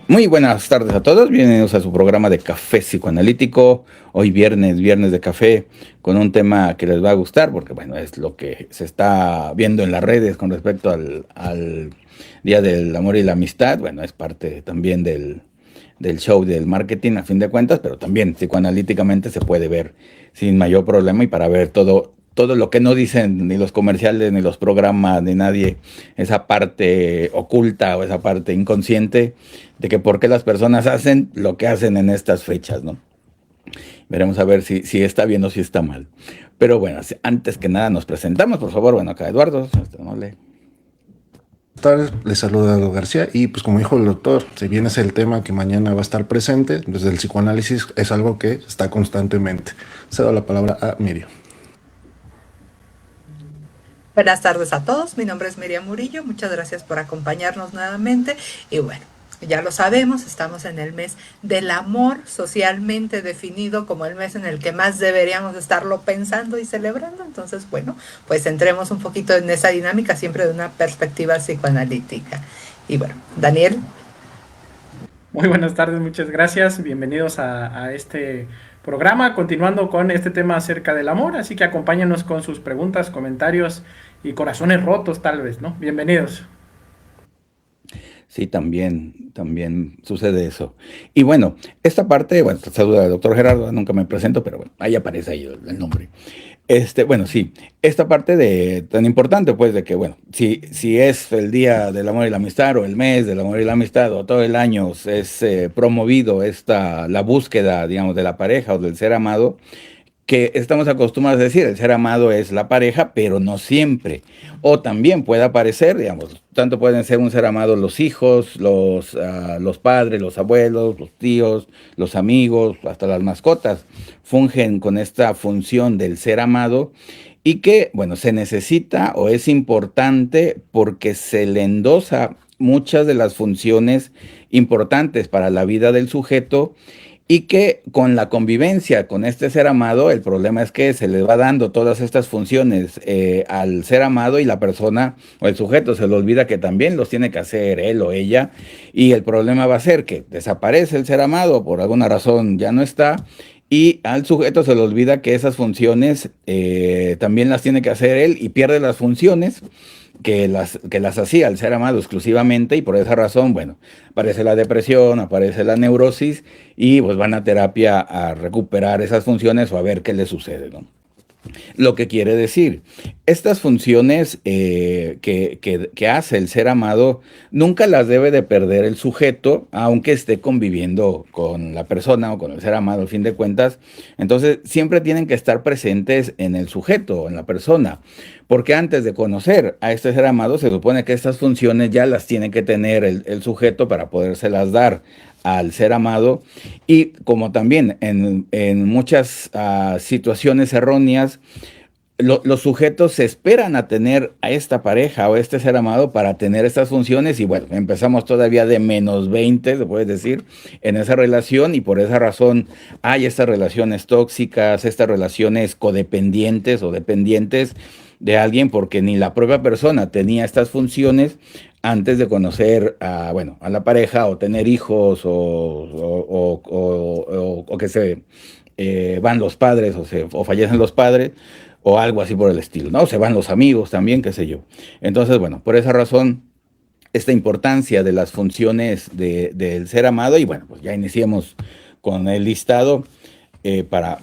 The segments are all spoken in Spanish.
Muy buenas tardes a todos, bienvenidos a su programa de Café Psicoanalítico. Hoy viernes de café, con un tema que les va a gustar, porque bueno, es lo que se está viendo en las redes con respecto al Día del Amor y la Amistad. Bueno, es parte también del show del marketing a fin de cuentas, pero también psicoanalíticamente se puede ver sin mayor problema y para ver todo lo que no dicen ni los comerciales, ni los programas, ni nadie, esa parte oculta o esa parte inconsciente de que por qué las personas hacen lo que hacen en estas fechas, ¿no? Veremos a ver si está bien o si está mal. Pero bueno, antes que nada nos presentamos, por favor. Bueno, acá Eduardo, Tardes, les saluda Eduardo García y pues como dijo el doctor, si bien es el tema que mañana va a estar presente, desde el psicoanálisis es algo que está constantemente. Cedo la palabra a Miriam. Buenas tardes a todos, mi nombre es Miriam Murillo, muchas gracias por acompañarnos nuevamente y bueno, ya lo sabemos, estamos en el mes del amor, socialmente definido como el mes en el que más deberíamos estarlo pensando y celebrando, entonces bueno, pues entremos un poquito en esa dinámica siempre de una perspectiva psicoanalítica. Y bueno, Daniel. Muy buenas tardes, muchas gracias. Bienvenidos a este programa, continuando con este tema acerca del amor. Así que acompáñanos con sus preguntas, comentarios y corazones rotos, tal vez, ¿no? Bienvenidos. sí, también sucede eso. Y bueno, esta parte, bueno, saluda al doctor Gerardo, nunca me presento, pero bueno, ahí aparece ahí el nombre. Bueno, sí, esta parte de tan importante, pues, de que, bueno, si es el Día del Amor y la Amistad, o el mes del amor y la amistad, o todo el año es promovido la búsqueda, digamos, de la pareja o del ser amado, que estamos acostumbrados a decir, el ser amado es la pareja, pero no siempre. O también puede aparecer, digamos, tanto pueden ser un ser amado los hijos, los padres, los abuelos, los tíos, los amigos, hasta las mascotas, fungen con esta función del ser amado y que, bueno, se necesita o es importante porque se le endosa muchas de las funciones importantes para la vida del sujeto y que con la convivencia con este ser amado, el problema es que se le va dando todas estas funciones al ser amado y la persona o el sujeto se le olvida que también los tiene que hacer él o ella. Y el problema va a ser que desaparece el ser amado, por alguna razón ya no está. Y al sujeto se le olvida que esas funciones también las tiene que hacer él y pierde las funciones que las hacía al ser amado exclusivamente y por esa razón, bueno, aparece la depresión, aparece la neurosis y pues van a terapia a recuperar esas funciones o a ver qué le sucede, ¿no? Lo que quiere decir, estas funciones que hace el ser amado nunca las debe de perder el sujeto, aunque esté conviviendo con la persona o con el ser amado, al fin de cuentas. Entonces, siempre tienen que estar presentes en el sujeto, en la persona, porque antes de conocer a este ser amado, se supone que estas funciones ya las tiene que tener el sujeto para podérselas dar al ser amado y como también en muchas situaciones erróneas, los sujetos se esperan a tener a esta pareja o a este ser amado para tener estas funciones y bueno, empezamos todavía de -20, se puede decir, en esa relación y por esa razón hay estas relaciones tóxicas, estas relaciones codependientes o dependientes de alguien porque ni la propia persona tenía estas funciones antes de conocer bueno, a la pareja o tener hijos o que se van los padres o fallecen los padres o algo así por el estilo, ¿no? Se van los amigos también, qué sé yo. Entonces, bueno, por esa razón, esta importancia de las funciones del ser amado y bueno, pues ya iniciemos con el listado para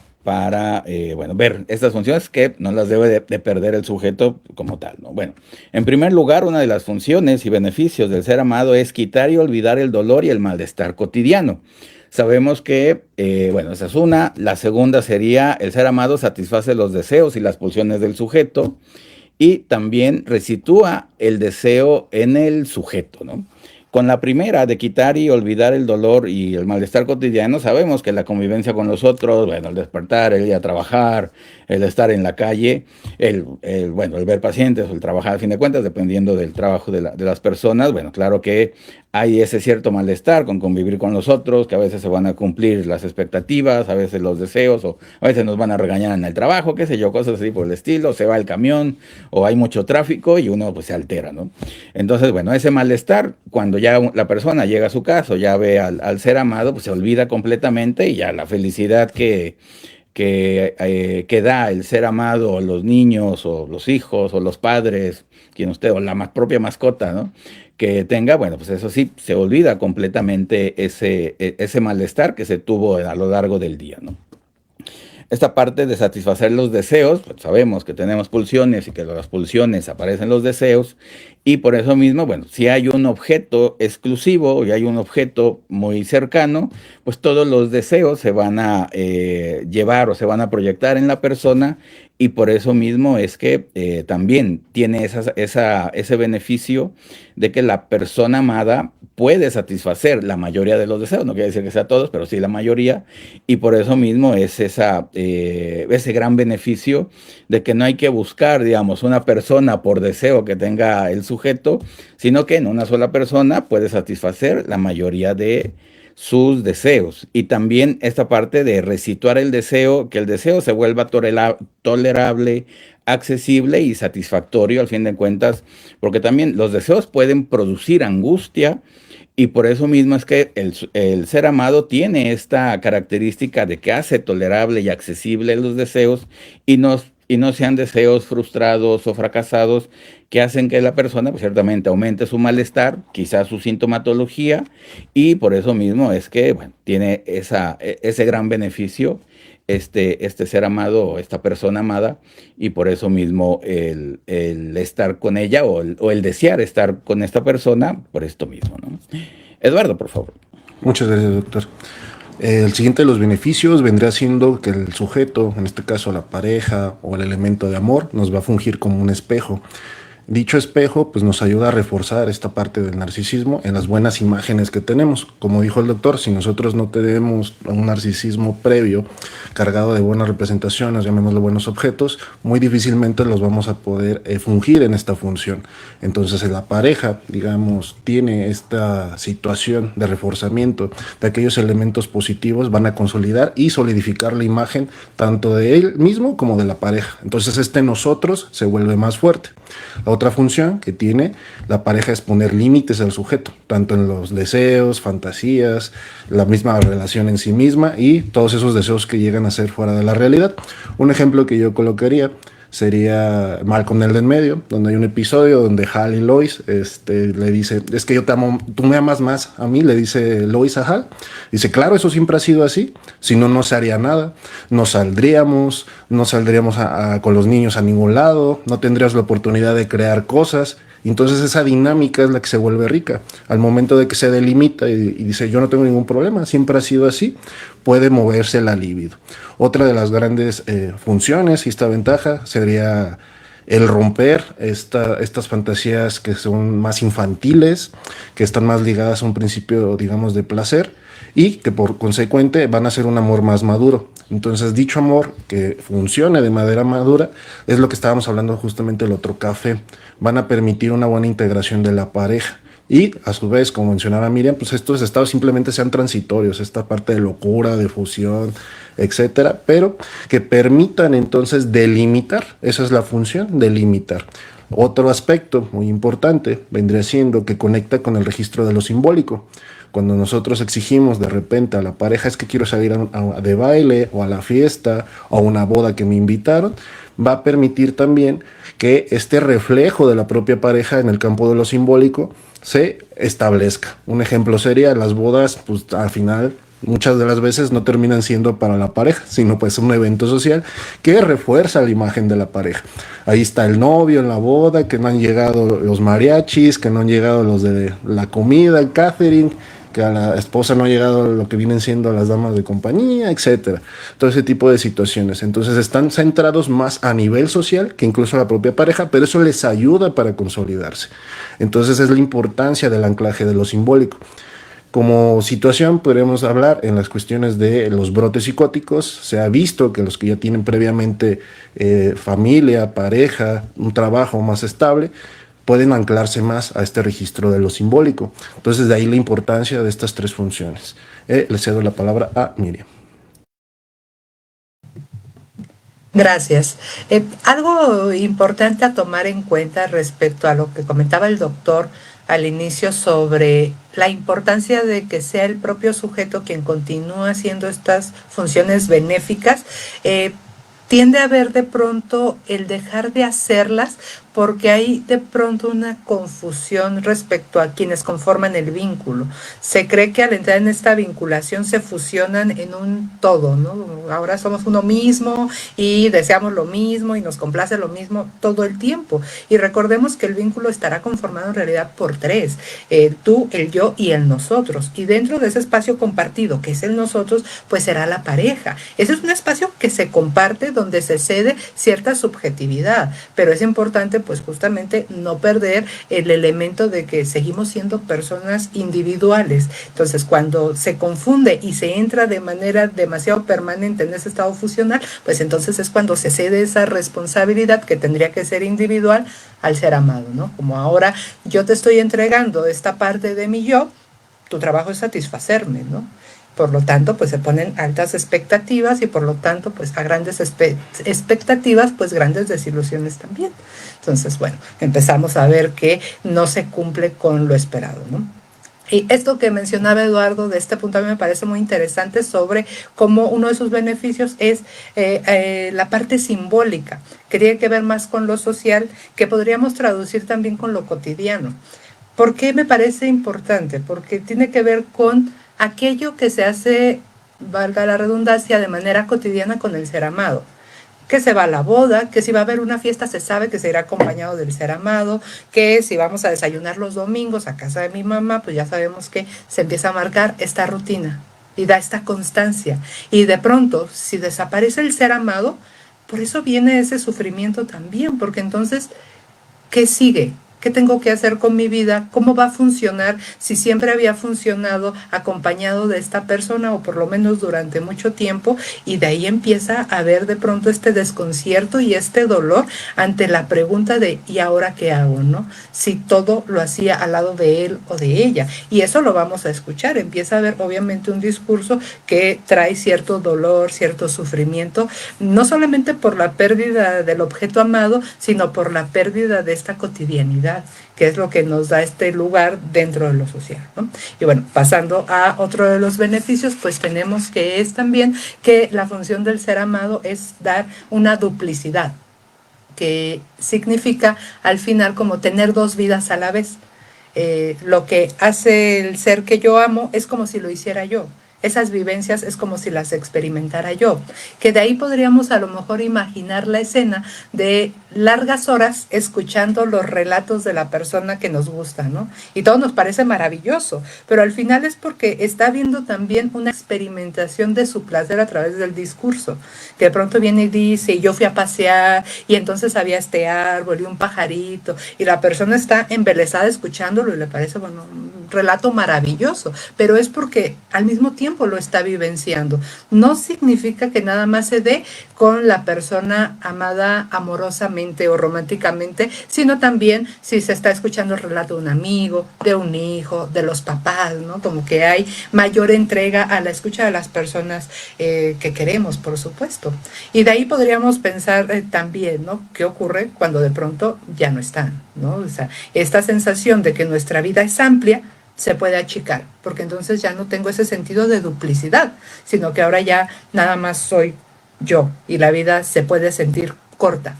bueno, ver estas funciones que no las debe de perder el sujeto como tal, ¿no? Bueno, en primer lugar, una de las funciones y beneficios del ser amado es quitar y olvidar el dolor y el malestar cotidiano. Sabemos que, bueno, esa es una. La segunda sería el ser amado satisface los deseos y las pulsiones del sujeto y también resitúa el deseo en el sujeto, ¿no? Con la primera, de quitar y olvidar el dolor y el malestar cotidiano, sabemos que la convivencia con los otros, bueno, el despertar, el ir a trabajar, el estar en la calle, bueno, el ver pacientes o el trabajar, a fin de cuentas, dependiendo del trabajo de las personas, bueno, claro que hay ese cierto malestar con convivir con los otros, que a veces se van a cumplir las expectativas, a veces los deseos, o a veces nos van a regañar en el trabajo, qué sé yo, cosas así por el estilo, se va el camión, o hay mucho tráfico y uno pues se altera, ¿no? Entonces, bueno, ese malestar, cuando ya la persona llega a su casa, o ya ve al ser amado, pues se olvida completamente y ya la felicidad que da el ser amado, o los niños, o los hijos, o los padres, quien usted, o la propia mascota, ¿no? Que tenga, bueno, pues eso sí, se olvida completamente ese malestar que se tuvo a lo largo del día, ¿no? Esta parte de satisfacer los deseos, pues sabemos que tenemos pulsiones y que de las pulsiones aparecen los deseos, y por eso mismo, bueno, si hay un objeto exclusivo y hay un objeto muy cercano, pues todos los deseos se van a llevar o se van a proyectar en la persona, y por eso mismo es que también tiene ese beneficio de que la persona amada puede satisfacer la mayoría de los deseos, no quiere decir que sea todos, pero sí la mayoría, y por eso mismo es ese gran beneficio de que no hay que buscar, digamos, una persona por deseo que tenga el sujeto, sino que en una sola persona puede satisfacer la mayoría de sus deseos. Y también esta parte de resituar el deseo, que el deseo se vuelva tolerable, accesible y satisfactorio al fin de cuentas, porque también los deseos pueden producir angustia, y por eso mismo es que el ser amado tiene esta característica de que hace tolerable y accesible los deseos, y no sean deseos frustrados o fracasados que hacen que la persona pues, ciertamente aumente su malestar, quizás su sintomatología, y por eso mismo es que bueno, tiene ese gran beneficio este ser amado, esta persona amada, y por eso mismo el estar con ella, o el desear estar con esta persona por esto mismo, ¿no? Eduardo, por favor. Muchas gracias, doctor. El siguiente de los beneficios vendría siendo que el sujeto, en este caso la pareja o el elemento de amor, nos va a fungir como un espejo. Dicho espejo pues nos ayuda a reforzar esta parte del narcisismo en las buenas imágenes que tenemos. Como dijo el doctor, si nosotros no tenemos un narcisismo previo cargado de buenas representaciones, llamémoslo buenos objetos, muy difícilmente los vamos a poder fungir en esta función. Entonces la pareja, digamos, tiene esta situación de reforzamiento de aquellos elementos positivos, van a consolidar y solidificar la imagen tanto de él mismo como de la pareja. Entonces nosotros se vuelve más fuerte. La otra función que tiene la pareja es poner límites al sujeto, tanto en los deseos, fantasías, la misma relación en sí misma y todos esos deseos que llegan a ser fuera de la realidad. Un ejemplo que yo colocaría sería Malcolm el de en medio, donde hay un episodio donde Hal y Lois le dice, es que yo te amo, tú me amas más a mí, le dice Lois a Hal. Dice, claro, eso siempre ha sido así, si no, no se haría nada, no saldríamos con los niños a ningún lado, no tendrías la oportunidad de crear cosas. Y entonces esa dinámica es la que se vuelve rica. Al momento de que se delimita y dice yo no tengo ningún problema, siempre ha sido así, puede moverse la libido. Otra de las grandes funciones y esta ventaja sería el romper estas fantasías que son más infantiles, que están más ligadas a un principio, digamos, de placer, y que por consecuente van a ser un amor más maduro. Entonces dicho amor que funcione de manera madura es lo que estábamos hablando justamente el otro café. Van a permitir una buena integración de la pareja. Y a su vez, como mencionaba Miriam, pues estos estados simplemente sean transitorios, esta parte de locura, de fusión, etcétera, pero que permitan entonces delimitar, esa es la función, delimitar. Otro aspecto muy importante vendría siendo que conecta con el registro de lo simbólico. Cuando nosotros exigimos de repente a la pareja es que quiero salir de baile o a la fiesta o a una boda que me invitaron, va a permitir también que este reflejo de la propia pareja en el campo de lo simbólico se establezca. Un ejemplo sería las bodas, pues al final muchas de las veces no terminan siendo para la pareja, sino pues un evento social que refuerza la imagen de la pareja. Ahí está el novio en la boda, que no han llegado los mariachis, que no han llegado los de la comida, el catering, que a la esposa no ha llegado lo que vienen siendo las damas de compañía, etcétera. Todo ese tipo de situaciones. Entonces están centrados más a nivel social que incluso a la propia pareja, pero eso les ayuda para consolidarse. Entonces es la importancia del anclaje de lo simbólico. Como situación podríamos hablar en las cuestiones de los brotes psicóticos. Se ha visto que los que ya tienen previamente familia, pareja, un trabajo más estable, pueden anclarse más a este registro de lo simbólico. Entonces de ahí la importancia de estas tres funciones. Le cedo la palabra a Miriam. Gracias. Algo importante a tomar en cuenta respecto a lo que comentaba el doctor al inicio sobre la importancia de que sea el propio sujeto quien continúa haciendo estas funciones benéficas, tiende a haber de pronto el dejar de hacerlas porque hay de pronto una confusión respecto a quienes conforman el vínculo. Se cree que al entrar en esta vinculación se fusionan en un todo, ¿no? Ahora somos uno mismo y deseamos lo mismo y nos complace lo mismo todo el tiempo. Y recordemos que el vínculo estará conformado en realidad por tres, el tú, el yo y el nosotros. Y dentro de ese espacio compartido, que es el nosotros, pues será la pareja. Ese es un espacio que se comparte donde se cede cierta subjetividad, pero es importante pues justamente no perder el elemento de que seguimos siendo personas individuales. Entonces, cuando se confunde y se entra de manera demasiado permanente en ese estado fusional, pues entonces es cuando se cede esa responsabilidad que tendría que ser individual al ser amado, ¿no? Como ahora yo te estoy entregando esta parte de mi yo, tu trabajo es satisfacerme, ¿no? Por lo tanto, pues se ponen altas expectativas y por lo tanto, pues a grandes expectativas, pues grandes desilusiones también. Entonces, bueno, empezamos a ver que no se cumple con lo esperado, ¿no? Y esto que mencionaba Eduardo de este punto a mí me parece muy interesante sobre cómo uno de sus beneficios es la parte simbólica, que tiene que ver más con lo social, que podríamos traducir también con lo cotidiano. ¿Por qué me parece importante? Porque tiene que ver con aquello que se hace, valga la redundancia, de manera cotidiana con el ser amado. Que se va a la boda, que si va a haber una fiesta se sabe que se irá acompañado del ser amado, que si vamos a desayunar los domingos a casa de mi mamá, pues ya sabemos que se empieza a marcar esta rutina y da esta constancia. Y de pronto, si desaparece el ser amado, por eso viene ese sufrimiento también, porque entonces, ¿qué sigue? ¿Qué tengo que hacer con mi vida? ¿Cómo va a funcionar si siempre había funcionado acompañado de esta persona o por lo menos durante mucho tiempo? Y de ahí empieza a haber de pronto este desconcierto y este dolor ante la pregunta de ¿y ahora qué hago? ¿No? Si todo lo hacía al lado de él o de ella. Y eso lo vamos a escuchar. Empieza a haber obviamente un discurso que trae cierto dolor, cierto sufrimiento, no solamente por la pérdida del objeto amado, sino por la pérdida de esta cotidianidad, que es lo que nos da este lugar dentro de lo social, ¿no? Y bueno, pasando a otro de los beneficios, pues tenemos que es también que la función del ser amado es dar una duplicidad, que significa al final como tener dos vidas a la vez. Lo que hace el ser que yo amo es como si lo hiciera yo. Esas vivencias es como si las experimentara yo, que de ahí podríamos a lo mejor imaginar la escena de largas horas escuchando los relatos de la persona que nos gusta, ¿no? Y todo nos parece maravilloso, pero al final es porque está viendo también una experimentación de su placer a través del discurso, que de pronto viene y dice, yo fui a pasear y entonces había este árbol y un pajarito, y la persona está embelesada escuchándolo y le parece, bueno, un relato maravilloso, pero es porque al mismo tiempo lo está vivenciando. No significa que nada más se dé con la persona amada amorosamente o románticamente, sino también si se está escuchando el relato de un amigo, de un hijo, de los papás, ¿no? Como que hay mayor entrega a la escucha de las personas que queremos, por supuesto. Y de ahí podríamos pensar también, ¿no? ¿Qué ocurre cuando de pronto ya no están, ¿no? O sea, esta sensación de que nuestra vida es amplia se puede achicar, porque entonces ya no tengo ese sentido de duplicidad, sino que ahora ya nada más soy yo y la vida se puede sentir corta.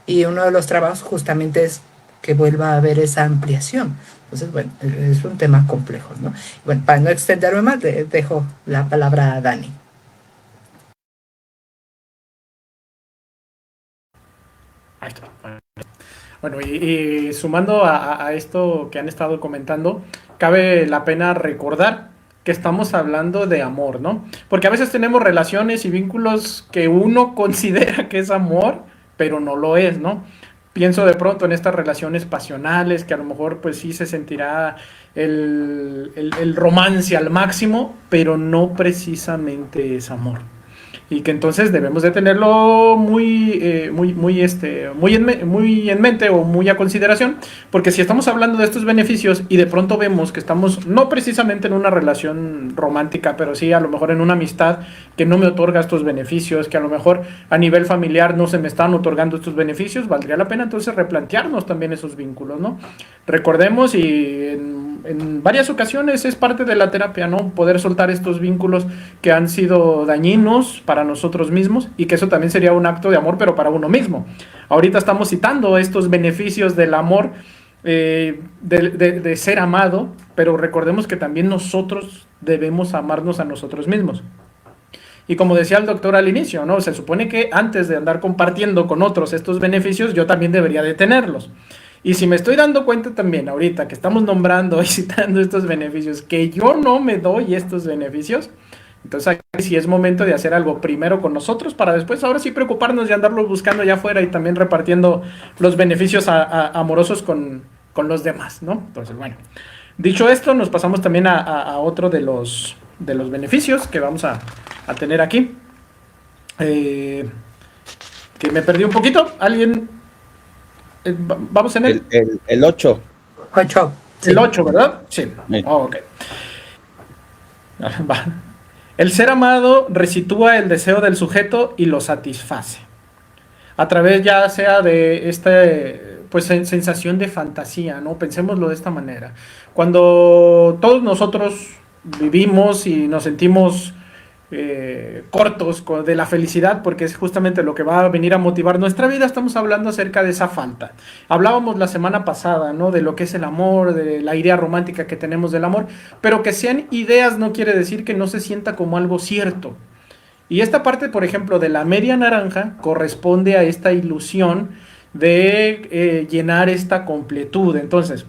Y uno de los trabajos justamente es que vuelva a haber esa ampliación. Entonces, bueno, es un tema complejo, ¿no? Bueno, para no extenderme más, le dejo la palabra a Dani. Ahí está. Bueno, y sumando a esto que han estado comentando, cabe la pena recordar que estamos hablando de amor, ¿no? Porque a veces tenemos relaciones y vínculos que uno considera que es amor, pero no lo es, ¿no? Pienso de pronto en estas relaciones pasionales, que a lo mejor pues sí se sentirá el romance al máximo, pero no precisamente es amor. Y que entonces debemos de tenerlo muy en mente o muy a consideración, porque si estamos hablando de estos beneficios y de pronto vemos que estamos no precisamente en una relación romántica, pero sí a lo mejor en una amistad que no me otorga estos beneficios, que a lo mejor a nivel familiar no se me están otorgando estos beneficios, valdría la pena entonces replantearnos también esos vínculos, ¿no? Recordemos y en varias ocasiones es parte de la terapia, ¿no? Poder soltar estos vínculos que han sido dañinos para nosotros mismos, y que eso también sería un acto de amor, pero para uno mismo. Ahorita estamos citando estos beneficios del amor, de ser amado, pero recordemos que también nosotros debemos amarnos a nosotros mismos. Y como decía el doctor al inicio, ¿no? Se supone que antes de andar compartiendo con otros estos beneficios, yo también debería de tenerlos. Y si me estoy dando cuenta también ahorita que estamos nombrando y citando estos beneficios, que yo no me doy estos beneficios, entonces aquí sí es momento de hacer algo primero con nosotros para después ahora sí preocuparnos de andarlos buscando allá afuera y también repartiendo los beneficios amorosos con los demás, ¿no? Entonces, bueno, dicho esto, nos pasamos también a otro de los beneficios que vamos a tener aquí. Que me perdí un poquito. ¿Alguien? Vamos en El 8. 8. El 8, ¿verdad? Sí. Sí. Oh, ok. Va. El ser amado resitúa el deseo del sujeto y lo satisface. A través ya sea de esta pues, sensación de fantasía, ¿no? Pensémoslo de esta manera. Cuando todos nosotros vivimos y nos sentimos cortos de la felicidad, porque es justamente lo que va a venir a motivar nuestra vida, estamos hablando acerca de esa falta. Hablábamos la semana pasada, ¿no? De lo que es el amor, de la idea romántica que tenemos del amor, pero que sean ideas no quiere decir que no se sienta como algo cierto. Y esta parte, por ejemplo, de la media naranja corresponde a esta ilusión de llenar esta completud. Entonces,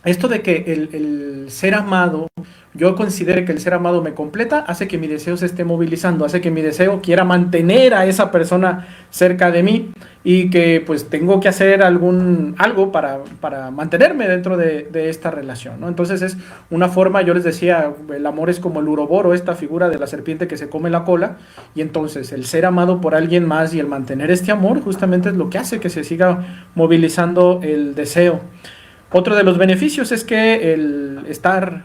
esto de que el ser amado, yo considere que el ser amado me completa, hace que mi deseo se esté movilizando, hace que mi deseo quiera mantener a esa persona cerca de mí, y que pues tengo que hacer algo para mantenerme dentro de esta relación, ¿no? Entonces es una forma, yo les decía, el amor es como el uroboro, esta figura de la serpiente que se come la cola, y entonces el ser amado por alguien más y el mantener este amor justamente es lo que hace que se siga movilizando el deseo. Otro de los beneficios es que el estar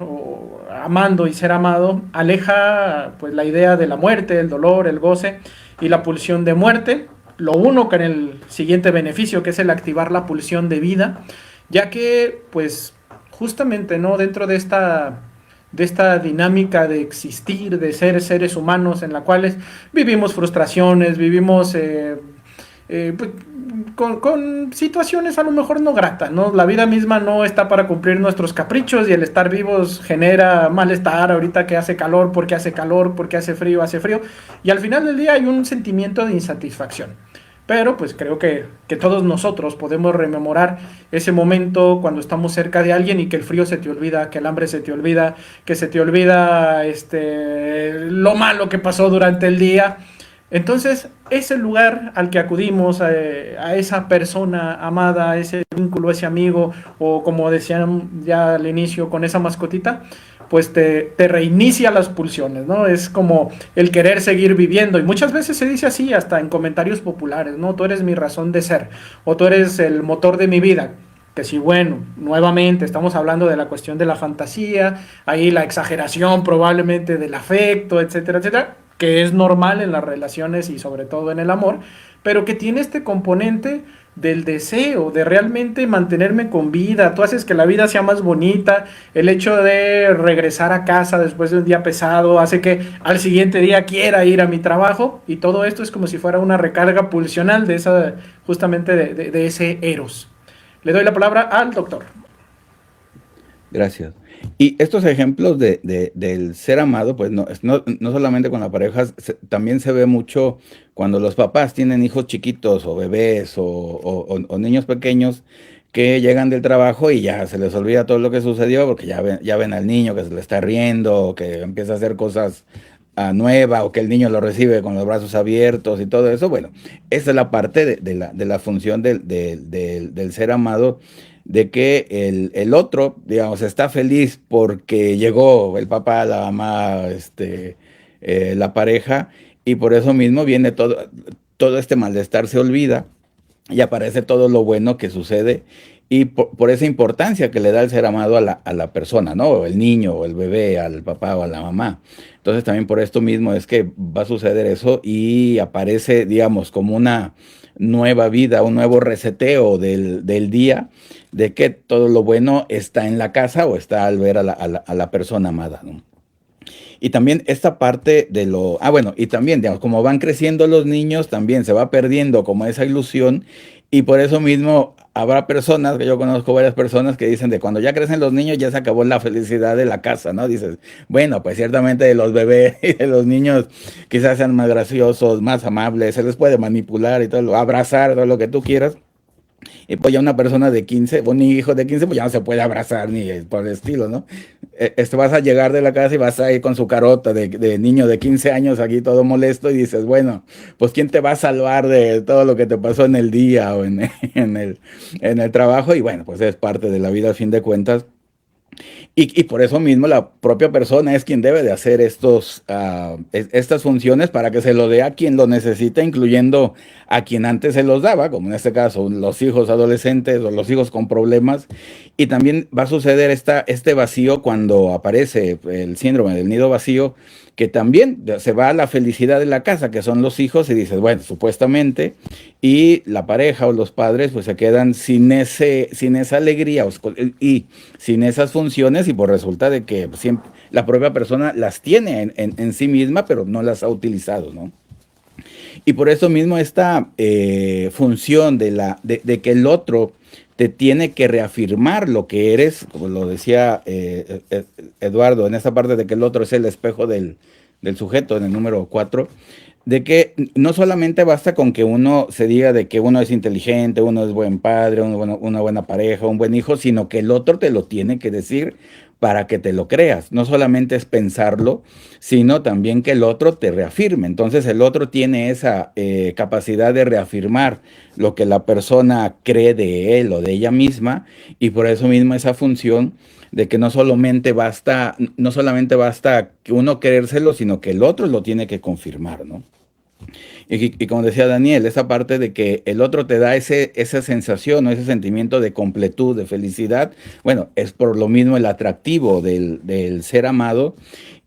amando y ser amado aleja pues la idea de la muerte, el dolor, el goce y la pulsión de muerte. Lo uno con el siguiente beneficio, que es el activar la pulsión de vida, ya que pues justamente, ¿no? Dentro de esta dinámica de existir, de ser seres humanos en la cuales vivimos frustraciones, vivimos pues, con situaciones a lo mejor no gratas, ¿no? La vida misma no está para cumplir nuestros caprichos, y el estar vivos genera malestar ahorita que hace calor, porque hace frío, y al final del día hay un sentimiento de insatisfacción. Pero pues creo que todos nosotros podemos rememorar ese momento cuando estamos cerca de alguien y que el frío se te olvida, que el hambre se te olvida, que se te olvida lo malo que pasó durante el día. Entonces, ese lugar al que acudimos, a esa persona amada, a ese vínculo, ese amigo, o como decían ya al inicio, con esa mascotita, pues te reinicia las pulsiones, ¿no? Es como el querer seguir viviendo, y muchas veces se dice así, hasta en comentarios populares, ¿no? Tú eres mi razón de ser, o tú eres el motor de mi vida. Que sí, bueno, nuevamente estamos hablando de la cuestión de la fantasía, ahí la exageración probablemente del afecto, etcétera, etcétera, que es normal en las relaciones y sobre todo en el amor, pero que tiene este componente del deseo, de realmente mantenerme con vida. Tú haces que la vida sea más bonita, el hecho de regresar a casa después de un día pesado hace que al siguiente día quiera ir a mi trabajo, y todo esto es como si fuera una recarga pulsional de esa, justamente de ese eros. Le doy la palabra al doctor. Gracias. Y estos ejemplos del ser amado, pues no solamente con la pareja, también se ve mucho cuando los papás tienen hijos chiquitos o bebés o niños pequeños que llegan del trabajo y ya se les olvida todo lo que sucedió, porque ya ven al niño que se le está riendo, o que empieza a hacer cosas nueva, o que el niño lo recibe con los brazos abiertos y todo eso. Bueno, esa es la parte de la función del ser amado, de que el otro, digamos, está feliz porque llegó el papá, la mamá, la pareja, y por eso mismo viene todo este malestar, se olvida y aparece todo lo bueno que sucede, y por esa importancia que le da el ser amado a la persona, ¿no? O el niño, o el bebé, al papá o a la mamá. Entonces también por esto mismo es que va a suceder eso, y aparece, digamos, como una nueva vida, un nuevo reseteo del día, de que todo lo bueno está en la casa o está al ver a la persona amada, ¿no? Y también esta parte de bueno, y también, digamos, como van creciendo los niños, también se va perdiendo como esa ilusión, y por eso mismo habrá personas, que yo conozco varias personas que dicen de cuando ya crecen los niños ya se acabó la felicidad de la casa, ¿no? Dices, bueno, pues ciertamente de los bebés y de los niños quizás sean más graciosos, más amables, se les puede manipular y todo, abrazar, todo lo que tú quieras. Y pues ya una persona de 15, o un hijo de 15, pues ya no se puede abrazar ni por el estilo, ¿no? Vas a llegar de la casa y vas a ir con su carota de niño de 15 años aquí todo molesto, y dices, bueno, pues ¿quién te va a salvar de todo lo que te pasó en el día o en el trabajo? Y bueno, pues es parte de la vida al fin de cuentas. Y por eso mismo la propia persona es quien debe de hacer estas funciones para que se lo dé a quien lo necesita, incluyendo a quien antes se los daba, como en este caso los hijos adolescentes o los hijos con problemas. Y también va a suceder este vacío cuando aparece el síndrome del nido vacío, que también se va a la felicidad de la casa, que son los hijos, y dices, bueno, supuestamente, y la pareja o los padres pues se quedan sin esa alegría y sin esas funciones, y por resulta de que siempre la propia persona las tiene en sí misma, pero no las ha utilizado, ¿no? Y por eso mismo esta función de que el otro te tiene que reafirmar lo que eres, como lo decía Eduardo, en esta parte de que el otro es el espejo del sujeto, en el número 4, de que no solamente basta con que uno se diga de que uno es inteligente, uno es buen padre, una buena pareja, un buen hijo, sino que el otro te lo tiene que decir para que te lo creas. No solamente es pensarlo, sino también que el otro te reafirme. Entonces el otro tiene esa capacidad de reafirmar lo que la persona cree de él o de ella misma, y por eso mismo esa función de que no solamente basta que uno creérselo, sino que el otro lo tiene que confirmar, ¿no? Y como decía Daniel, esa parte de que el otro te da esa sensación o ese sentimiento de completud, de felicidad, bueno, es por lo mismo el atractivo del ser amado,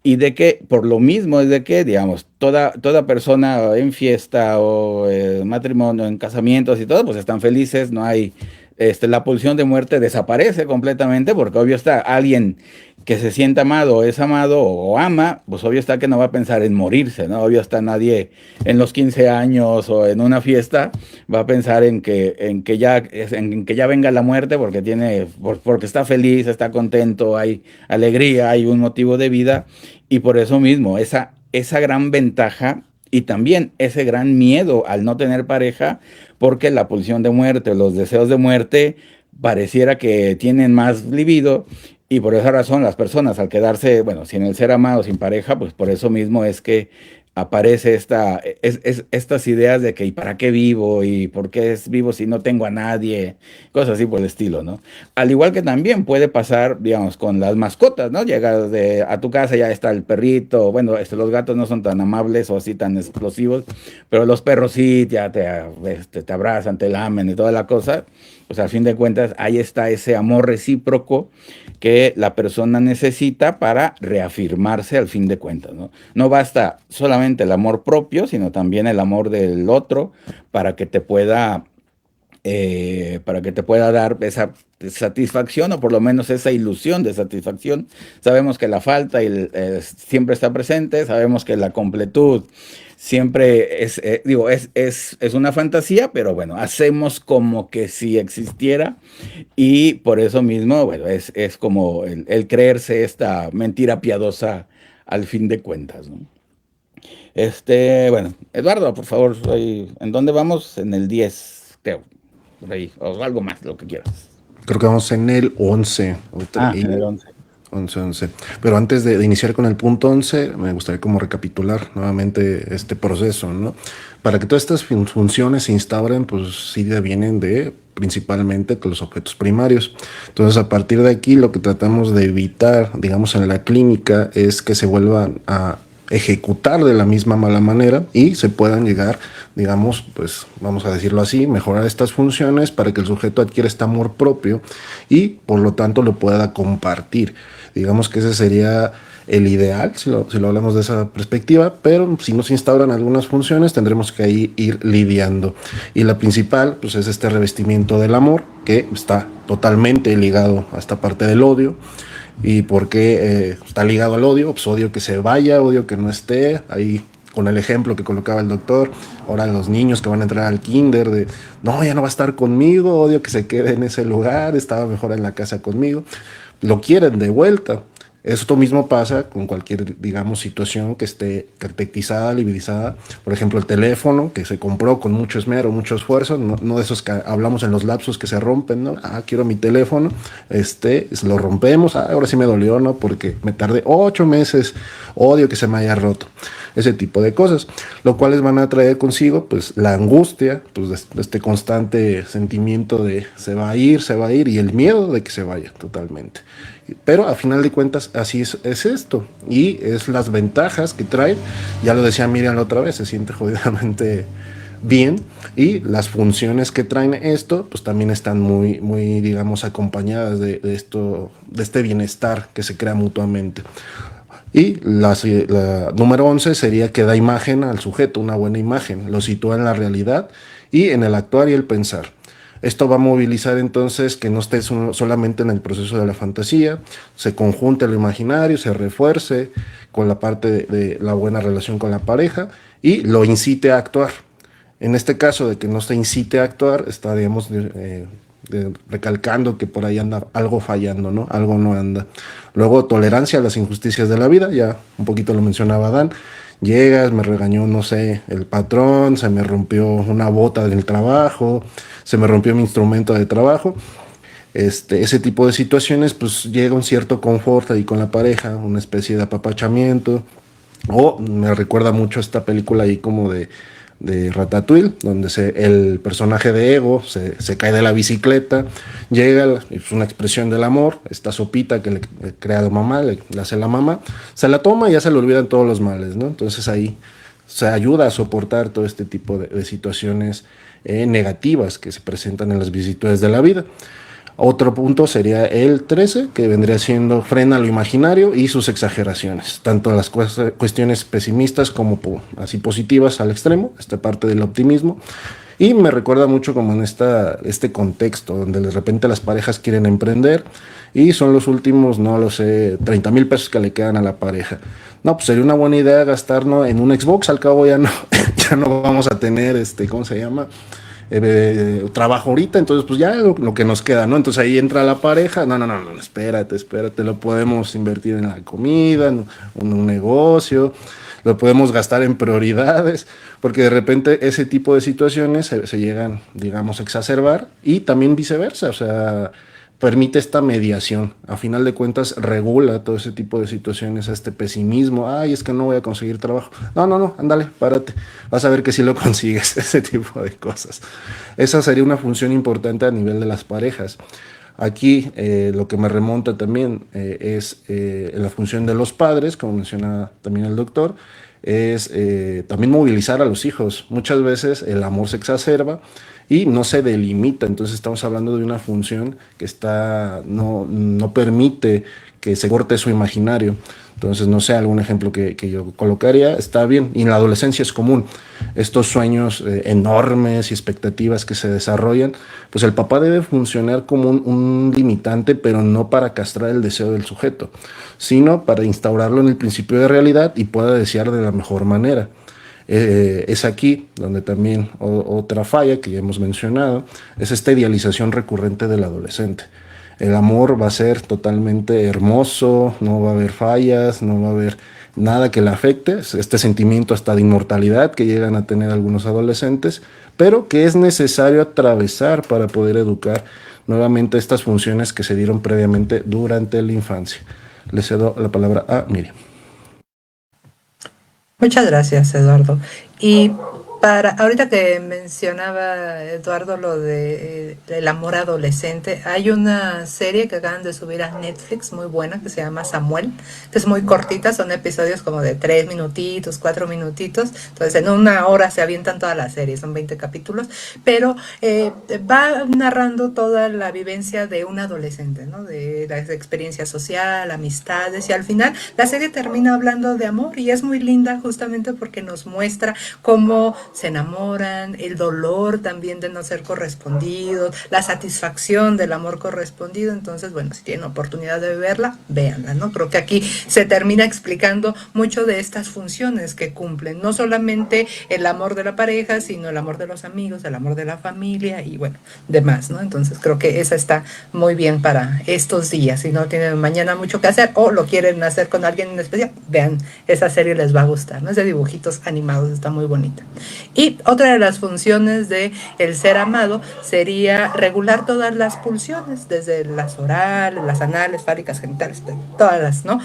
y de que por lo mismo es de que, digamos, toda persona en fiesta o matrimonio, en casamientos y todo, pues están felices, no hay, la pulsión de muerte desaparece completamente, porque obvio está alguien que se sienta amado, es amado o ama, pues obvio está que no va a pensar en morirse, ¿no? Obvio está nadie en los 15 años o en una fiesta va a pensar en que ya venga la muerte, porque está feliz, está contento, hay alegría, hay un motivo de vida, y por eso mismo esa gran ventaja, y también ese gran miedo al no tener pareja, porque la pulsión de muerte, los deseos de muerte pareciera que tienen más libido. Y por esa razón las personas al quedarse, bueno, sin el ser amado, sin pareja, pues por eso mismo es que aparece estas ideas de que ¿y para qué vivo? ¿Y por qué vivo si no tengo a nadie? Cosas así por el estilo, ¿no? Al igual que también puede pasar, digamos, con las mascotas, ¿no? Llegas a tu casa, ya está el perrito, bueno, los gatos no son tan amables o así tan explosivos, pero los perros sí, ya te abrazan, te lamen y toda la cosa. Pues al fin de cuentas, ahí está ese amor recíproco que la persona necesita para reafirmarse al fin de cuentas, ¿no? No basta solamente el amor propio, sino también el amor del otro para que te pueda dar esa satisfacción, o por lo menos esa ilusión de satisfacción. Sabemos que la falta siempre está presente, sabemos que la completud siempre es una fantasía, pero bueno, hacemos como que si existiera, y por eso mismo, bueno, es como el creerse esta mentira piadosa al fin de cuentas, ¿no? Bueno, Eduardo, por favor, ¿en dónde vamos? En el 10, creo, por ahí, o algo más, lo que quieras. Creo que vamos en el 11. Ahorita En el 11. 11. Pero antes de iniciar con el punto 11, me gustaría como recapitular nuevamente este proceso, ¿no? Para que todas estas funciones se instauren, pues sí vienen de principalmente de los objetos primarios. Entonces, a partir de aquí, lo que tratamos de evitar, digamos, en la clínica es que se vuelvan a ejecutar de la misma mala manera y se puedan llegar, digamos, pues vamos a decirlo así, mejorar estas funciones para que el sujeto adquiera este amor propio y por lo tanto lo pueda compartir. Digamos que ese sería el ideal, si lo hablamos de esa perspectiva, pero si no se instauran algunas funciones tendremos que ahí ir lidiando. Y la principal, pues es este revestimiento del amor, que está totalmente ligado a esta parte del odio. ¿Y por qué está ligado al odio? Pues odio que se vaya, odio que no esté. Ahí con el ejemplo que colocaba el doctor, ahora los niños que van a entrar al kinder, de no, ya no va a estar conmigo, odio que se quede en ese lugar, estaba mejor en la casa conmigo. Lo quieren de vuelta. Esto mismo pasa con cualquier, digamos, situación que esté caracterizada, libidizada. Por ejemplo, el teléfono que se compró con mucho esmero, mucho esfuerzo, no de esos que hablamos en los lapsos que se rompen, ¿no? Quiero mi teléfono, lo rompemos, ahora sí me dolió, ¿no? Porque me tardé 8 meses, odio que se me haya roto. Ese tipo de cosas, lo cual les van a traer consigo, pues, la angustia, pues, de este constante sentimiento de se va a ir, y el miedo de que se vaya totalmente. Pero a final de cuentas así es esto, y es las ventajas que trae, ya lo decía Miriam la otra vez, se siente jodidamente bien, y las funciones que traen esto, pues también están muy, muy, digamos, acompañadas de este bienestar que se crea mutuamente. Y la número 11 sería que da imagen al sujeto, una buena imagen, lo sitúa en la realidad y en el actuar y el pensar. Esto va a movilizar entonces que no esté solamente en el proceso de la fantasía, se conjunte lo imaginario, se refuerce con la parte de la buena relación con la pareja y lo incite a actuar. En este caso de que no se incite a actuar, estaríamos recalcando que por ahí anda algo fallando, ¿no? Algo no anda. Luego, tolerancia a las injusticias de la vida, ya un poquito lo mencionaba Dan. Llegas, me regañó, no sé, el patrón, se me rompió una bota del trabajo, se me rompió mi instrumento de trabajo. Ese tipo de situaciones, pues llega un cierto confort ahí con la pareja, una especie de apapachamiento. O me recuerda mucho esta película ahí como de Ratatouille, donde el personaje de Ego se cae de la bicicleta, llega, es una expresión del amor, esta sopita que le crea la mamá, le hace la mamá, se la toma y ya se le olvidan todos los males, ¿no? Entonces ahí se ayuda a soportar todo este tipo de situaciones negativas que se presentan en las vicisitudes de la vida. Otro punto sería el 13, que vendría siendo frena lo imaginario y sus exageraciones, tanto las cuestiones pesimistas como así positivas al extremo, esta parte del optimismo. Y me recuerda mucho como en este contexto, donde de repente las parejas quieren emprender y son los últimos, no lo sé, 30,000 pesos que le quedan a la pareja. No, pues sería una buena idea gastarnos en un Xbox, al cabo ya no, ya no vamos a tener, ¿cómo se llama? Trabajo ahorita, entonces pues ya lo que nos queda, ¿no? Entonces ahí entra la pareja, no, espérate, lo podemos invertir en la comida, en un negocio, lo podemos gastar en prioridades, porque de repente ese tipo de situaciones se llegan, digamos, a exacerbar y también viceversa, o sea, permite esta mediación, a final de cuentas regula todo ese tipo de situaciones, este pesimismo, es que no voy a conseguir trabajo, no, ándale, párate, vas a ver que sí lo consigues, ese tipo de cosas. Esa sería una función importante a nivel de las parejas. Aquí lo que me remonta también es la función de los padres, como menciona también el doctor, es también movilizar a los hijos. Muchas veces el amor se exacerba y no se delimita, entonces estamos hablando de una función que no permite que se corte su imaginario. Entonces, no sé, algún ejemplo que yo colocaría, está bien, y en la adolescencia es común, estos sueños enormes y expectativas que se desarrollan, pues el papá debe funcionar como un limitante, pero no para castrar el deseo del sujeto, sino para instaurarlo en el principio de realidad y pueda desear de la mejor manera. Es aquí donde también otra falla que ya hemos mencionado, es esta idealización recurrente del adolescente. El amor va a ser totalmente hermoso, no va a haber fallas, no va a haber nada que le afecte, este sentimiento hasta de inmortalidad que llegan a tener algunos adolescentes, pero que es necesario atravesar para poder educar nuevamente estas funciones que se dieron previamente durante la infancia. Le cedo la palabra a Miriam. Muchas gracias, Eduardo. Y para ahorita que mencionaba Eduardo lo de el amor adolescente, hay una serie que acaban de subir a Netflix muy buena que se llama Samuel, que es muy cortita, son episodios como de 3 minutitos, 4 minutitos, entonces en una hora se avientan toda la serie, son 20 capítulos, pero va narrando toda la vivencia de un adolescente, ¿no? De la experiencia social, amistades, y al final la serie termina hablando de amor y es muy linda justamente porque nos muestra cómo se enamoran, el dolor también de no ser correspondidos, la satisfacción del amor correspondido. Entonces, bueno, si tienen oportunidad de verla, véanla, ¿no? Creo que aquí se termina explicando mucho de estas funciones que cumplen, no solamente el amor de la pareja, sino el amor de los amigos, el amor de la familia y bueno, demás, ¿no? Entonces creo que esa está muy bien para estos días. Si no tienen mañana mucho que hacer o lo quieren hacer con alguien en especial, vean, esa serie les va a gustar, ¿no? Es de dibujitos animados, está muy bonita. Y otra de las funciones de el ser amado sería regular todas las pulsiones, desde las orales, las anales, fálicas, genitales, todas las, ¿no?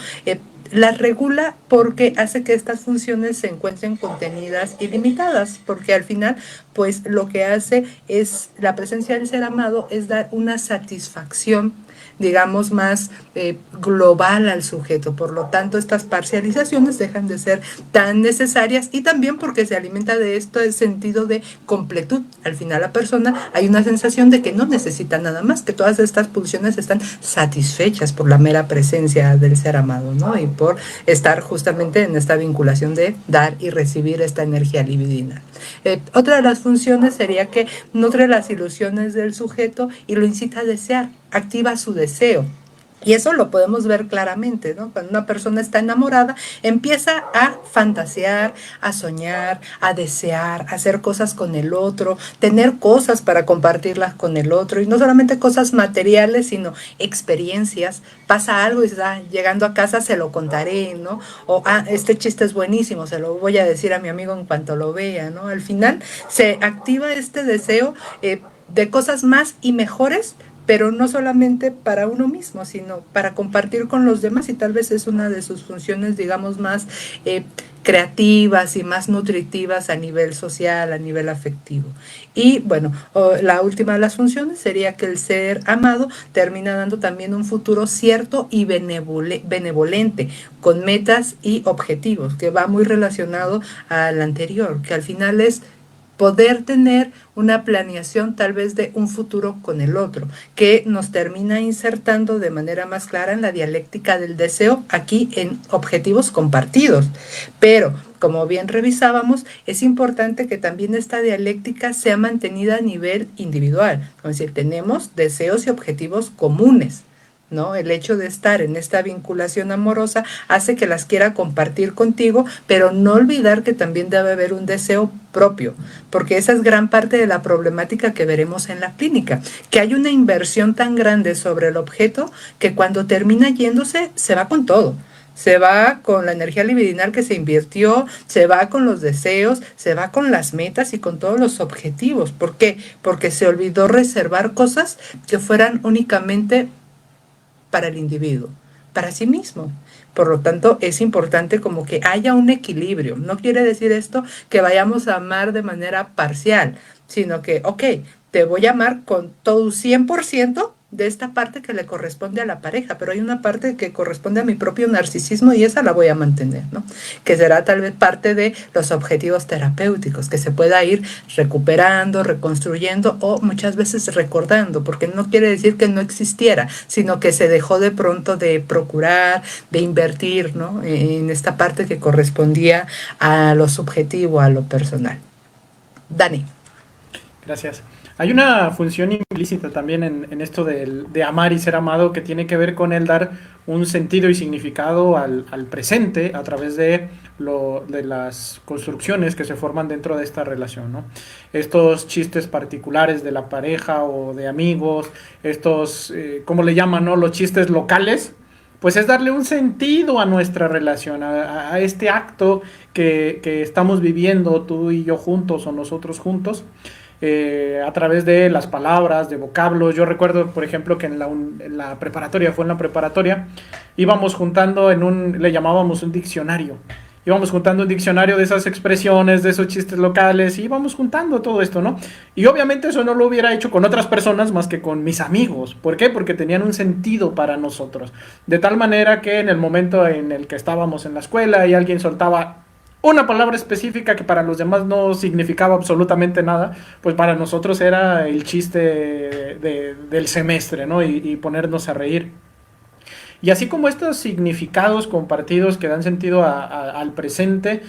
Las regula porque hace que estas funciones se encuentren contenidas y limitadas, porque al final, pues lo que hace es, la presencia del ser amado es dar una satisfacción, digamos, más global al sujeto. Por lo tanto, estas parcializaciones dejan de ser tan necesarias y también porque se alimenta de esto el sentido de completud. Al final la persona hay una sensación de que no necesita nada más, que todas estas pulsiones están satisfechas por la mera presencia del ser amado, ¿no? Y por estar justamente en esta vinculación de dar y recibir esta energía libidinal. Otra de las funciones sería que nutre las ilusiones del sujeto y lo incita a desear, activa su deseo. Y eso lo podemos ver claramente, ¿no? Cuando una persona está enamorada, empieza a fantasear, a soñar, a desear, a hacer cosas con el otro, tener cosas para compartirlas con el otro, y no solamente cosas materiales, sino experiencias. Pasa algo y dices, llegando a casa se lo contaré, ¿no? O, este chiste es buenísimo, se lo voy a decir a mi amigo en cuanto lo vea, ¿no? Al final se activa este deseo de cosas más y mejores, pero no solamente para uno mismo, sino para compartir con los demás, y tal vez es una de sus funciones, digamos, más creativas y más nutritivas a nivel social, a nivel afectivo. Y bueno, la última de las funciones sería que el ser amado termina dando también un futuro cierto y benevolente, con metas y objetivos, que va muy relacionado al anterior, que al final es poder tener una planeación tal vez de un futuro con el otro, que nos termina insertando de manera más clara en la dialéctica del deseo, aquí en objetivos compartidos. Pero, como bien revisábamos, es importante que también esta dialéctica sea mantenida a nivel individual. Es decir, tenemos deseos y objetivos comunes, ¿no? El hecho de estar en esta vinculación amorosa hace que las quiera compartir contigo, pero no olvidar que también debe haber un deseo propio, porque esa es gran parte de la problemática que veremos en la clínica, que hay una inversión tan grande sobre el objeto que cuando termina yéndose se va con todo. Se va con la energía libidinal que se invirtió, se va con los deseos, se va con las metas y con todos los objetivos. ¿Por qué? Porque se olvidó reservar cosas que fueran únicamente para el individuo, para sí mismo. Por lo tanto, es importante como que haya un equilibrio. No quiere decir esto que vayamos a amar de manera parcial, sino que, ok, te voy a amar con todo un 100% de esta parte que le corresponde a la pareja, pero hay una parte que corresponde a mi propio narcisismo y esa la voy a mantener, ¿no? Que será tal vez parte de los objetivos terapéuticos, que se pueda ir recuperando, reconstruyendo o muchas veces recordando, porque no quiere decir que no existiera, sino que se dejó de pronto de procurar, de invertir, ¿no? En esta parte que correspondía a lo subjetivo, a lo personal. Dani. Gracias. Hay una función implícita también en esto de amar y ser amado, que tiene que ver con el dar un sentido y significado al presente a través de las construcciones que se forman dentro de esta relación, ¿no? Estos chistes particulares de la pareja o de amigos, estos, ¿cómo le llaman, no? Los chistes locales, pues es darle un sentido a nuestra relación, a este acto que estamos viviendo tú y yo juntos o nosotros juntos. a través de las palabras, de vocablos. Yo recuerdo, por ejemplo, que en la preparatoria, íbamos juntando le llamábamos un diccionario. Íbamos juntando un diccionario de esas expresiones, de esos chistes locales, y íbamos juntando todo esto, ¿no? Y obviamente eso no lo hubiera hecho con otras personas más que con mis amigos. ¿Por qué? Porque tenían un sentido para nosotros. De tal manera que en el momento en el que estábamos en la escuela y alguien soltaba una palabra específica que para los demás no significaba absolutamente nada, pues para nosotros era el chiste del semestre, ¿no? Y ponernos a reír. Y así como estos significados compartidos que dan sentido al presente,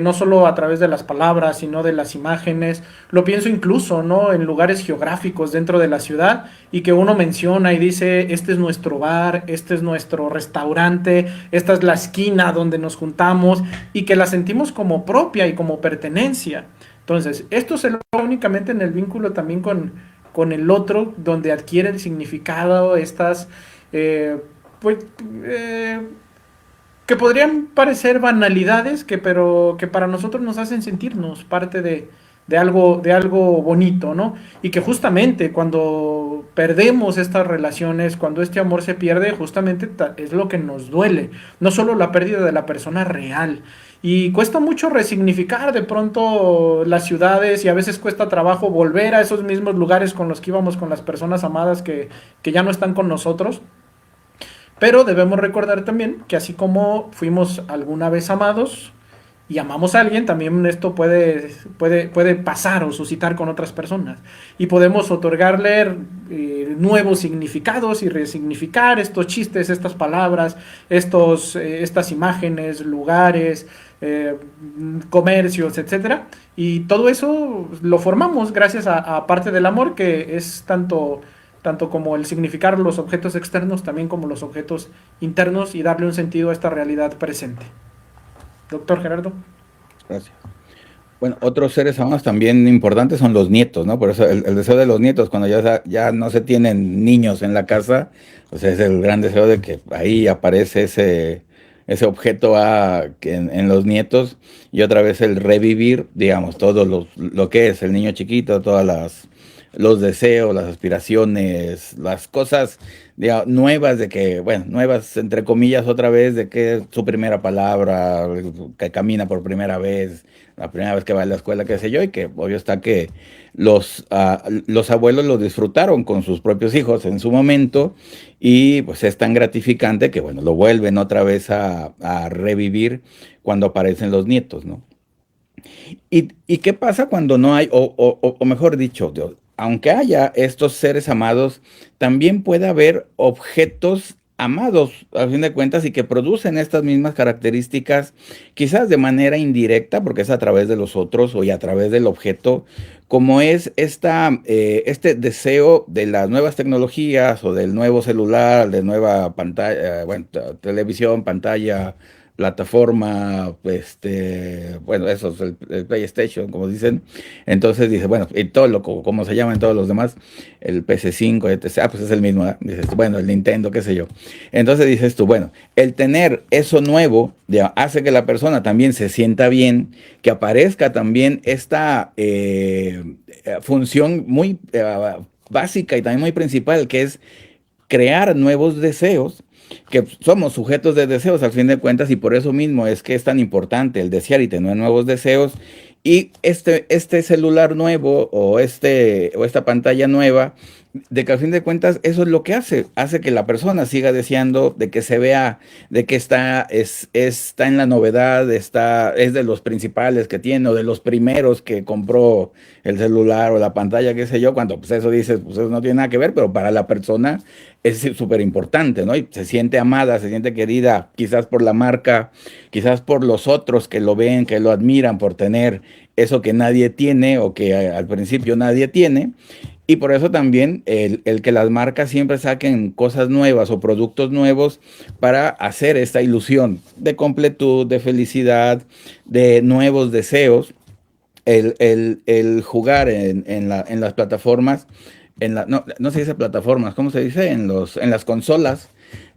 no solo a través de las palabras, sino de las imágenes, lo pienso incluso, ¿no? En lugares geográficos dentro de la ciudad y que uno menciona y dice, este es nuestro bar, este es nuestro restaurante, esta es la esquina donde nos juntamos y que la sentimos como propia y como pertenencia. Entonces, esto se logra únicamente en el vínculo también con el otro, donde adquiere el significado estas... pues, que podrían parecer banalidades, pero que para nosotros nos hacen sentirnos parte de algo bonito, ¿no? Y que justamente cuando perdemos estas relaciones, cuando este amor se pierde, justamente es lo que nos duele, no solo la pérdida de la persona real. Y cuesta mucho resignificar de pronto las ciudades y a veces cuesta trabajo volver a esos mismos lugares con los que íbamos con las personas amadas que ya no están con nosotros. Pero debemos recordar también que así como fuimos alguna vez amados y amamos a alguien, también esto puede pasar o suscitar con otras personas. Y podemos otorgarle nuevos significados y resignificar estos chistes, estas palabras, estas imágenes, lugares, comercios, etcétera. Y todo eso lo formamos gracias a parte del amor, que es tanto como el significar los objetos externos, también como los objetos internos y darle un sentido a esta realidad presente. Doctor Gerardo. Gracias. Bueno, otros seres amados también importantes son los nietos, ¿no? Por eso el deseo de los nietos, cuando ya no se tienen niños en la casa, pues es el gran deseo de que ahí aparece ese objeto en los nietos, y otra vez el revivir, digamos, todo lo que es el niño chiquito, los deseos, las aspiraciones, las cosas, digamos, nuevas nuevas entre comillas otra vez, de que su primera palabra, que camina por primera vez, la primera vez que va a la escuela, qué sé yo, y que obvio está que los abuelos lo disfrutaron con sus propios hijos en su momento, y pues es tan gratificante que, bueno, lo vuelven otra vez a revivir cuando aparecen los nietos, ¿no? ¿Y qué pasa cuando no hay, o mejor dicho, aunque haya estos seres amados, también puede haber objetos amados, a fin de cuentas, y que producen estas mismas características, quizás de manera indirecta, porque es a través de los otros o y a través del objeto, como es este deseo de las nuevas tecnologías o del nuevo celular, de nueva pantalla, televisión, pantalla, plataforma, bueno, eso es el PlayStation, como dicen. Entonces dice, bueno, y todo como se llaman todos los demás, el PS5, etc. Pues es el mismo, ¿eh? Dices, bueno, el Nintendo, qué sé yo. Entonces dices tú, bueno, el tener eso nuevo hace que la persona también se sienta bien, que aparezca también esta función muy básica y también muy principal, que es crear nuevos deseos, que somos sujetos de deseos al fin de cuentas, y por eso mismo es que es tan importante el desear y tener nuevos deseos. Y este celular nuevo o esta pantalla nueva, de que al fin de cuentas eso es lo que hace que la persona siga deseando, de que se vea, de que está en la novedad, es de los principales que tiene, o de los primeros que compró el celular o la pantalla, qué sé yo, cuando pues eso dices, pues eso no tiene nada que ver, pero para la persona es súper importante, ¿no? Y se siente amada, se siente querida, quizás por la marca, quizás por los otros que lo ven, que lo admiran por tener eso que nadie tiene o que al principio nadie tiene. Y por eso también el que las marcas siempre saquen cosas nuevas o productos nuevos para hacer esta ilusión de completud, de felicidad, de nuevos deseos, el jugar en las plataformas, no se dice plataformas, ¿cómo se dice? En las consolas.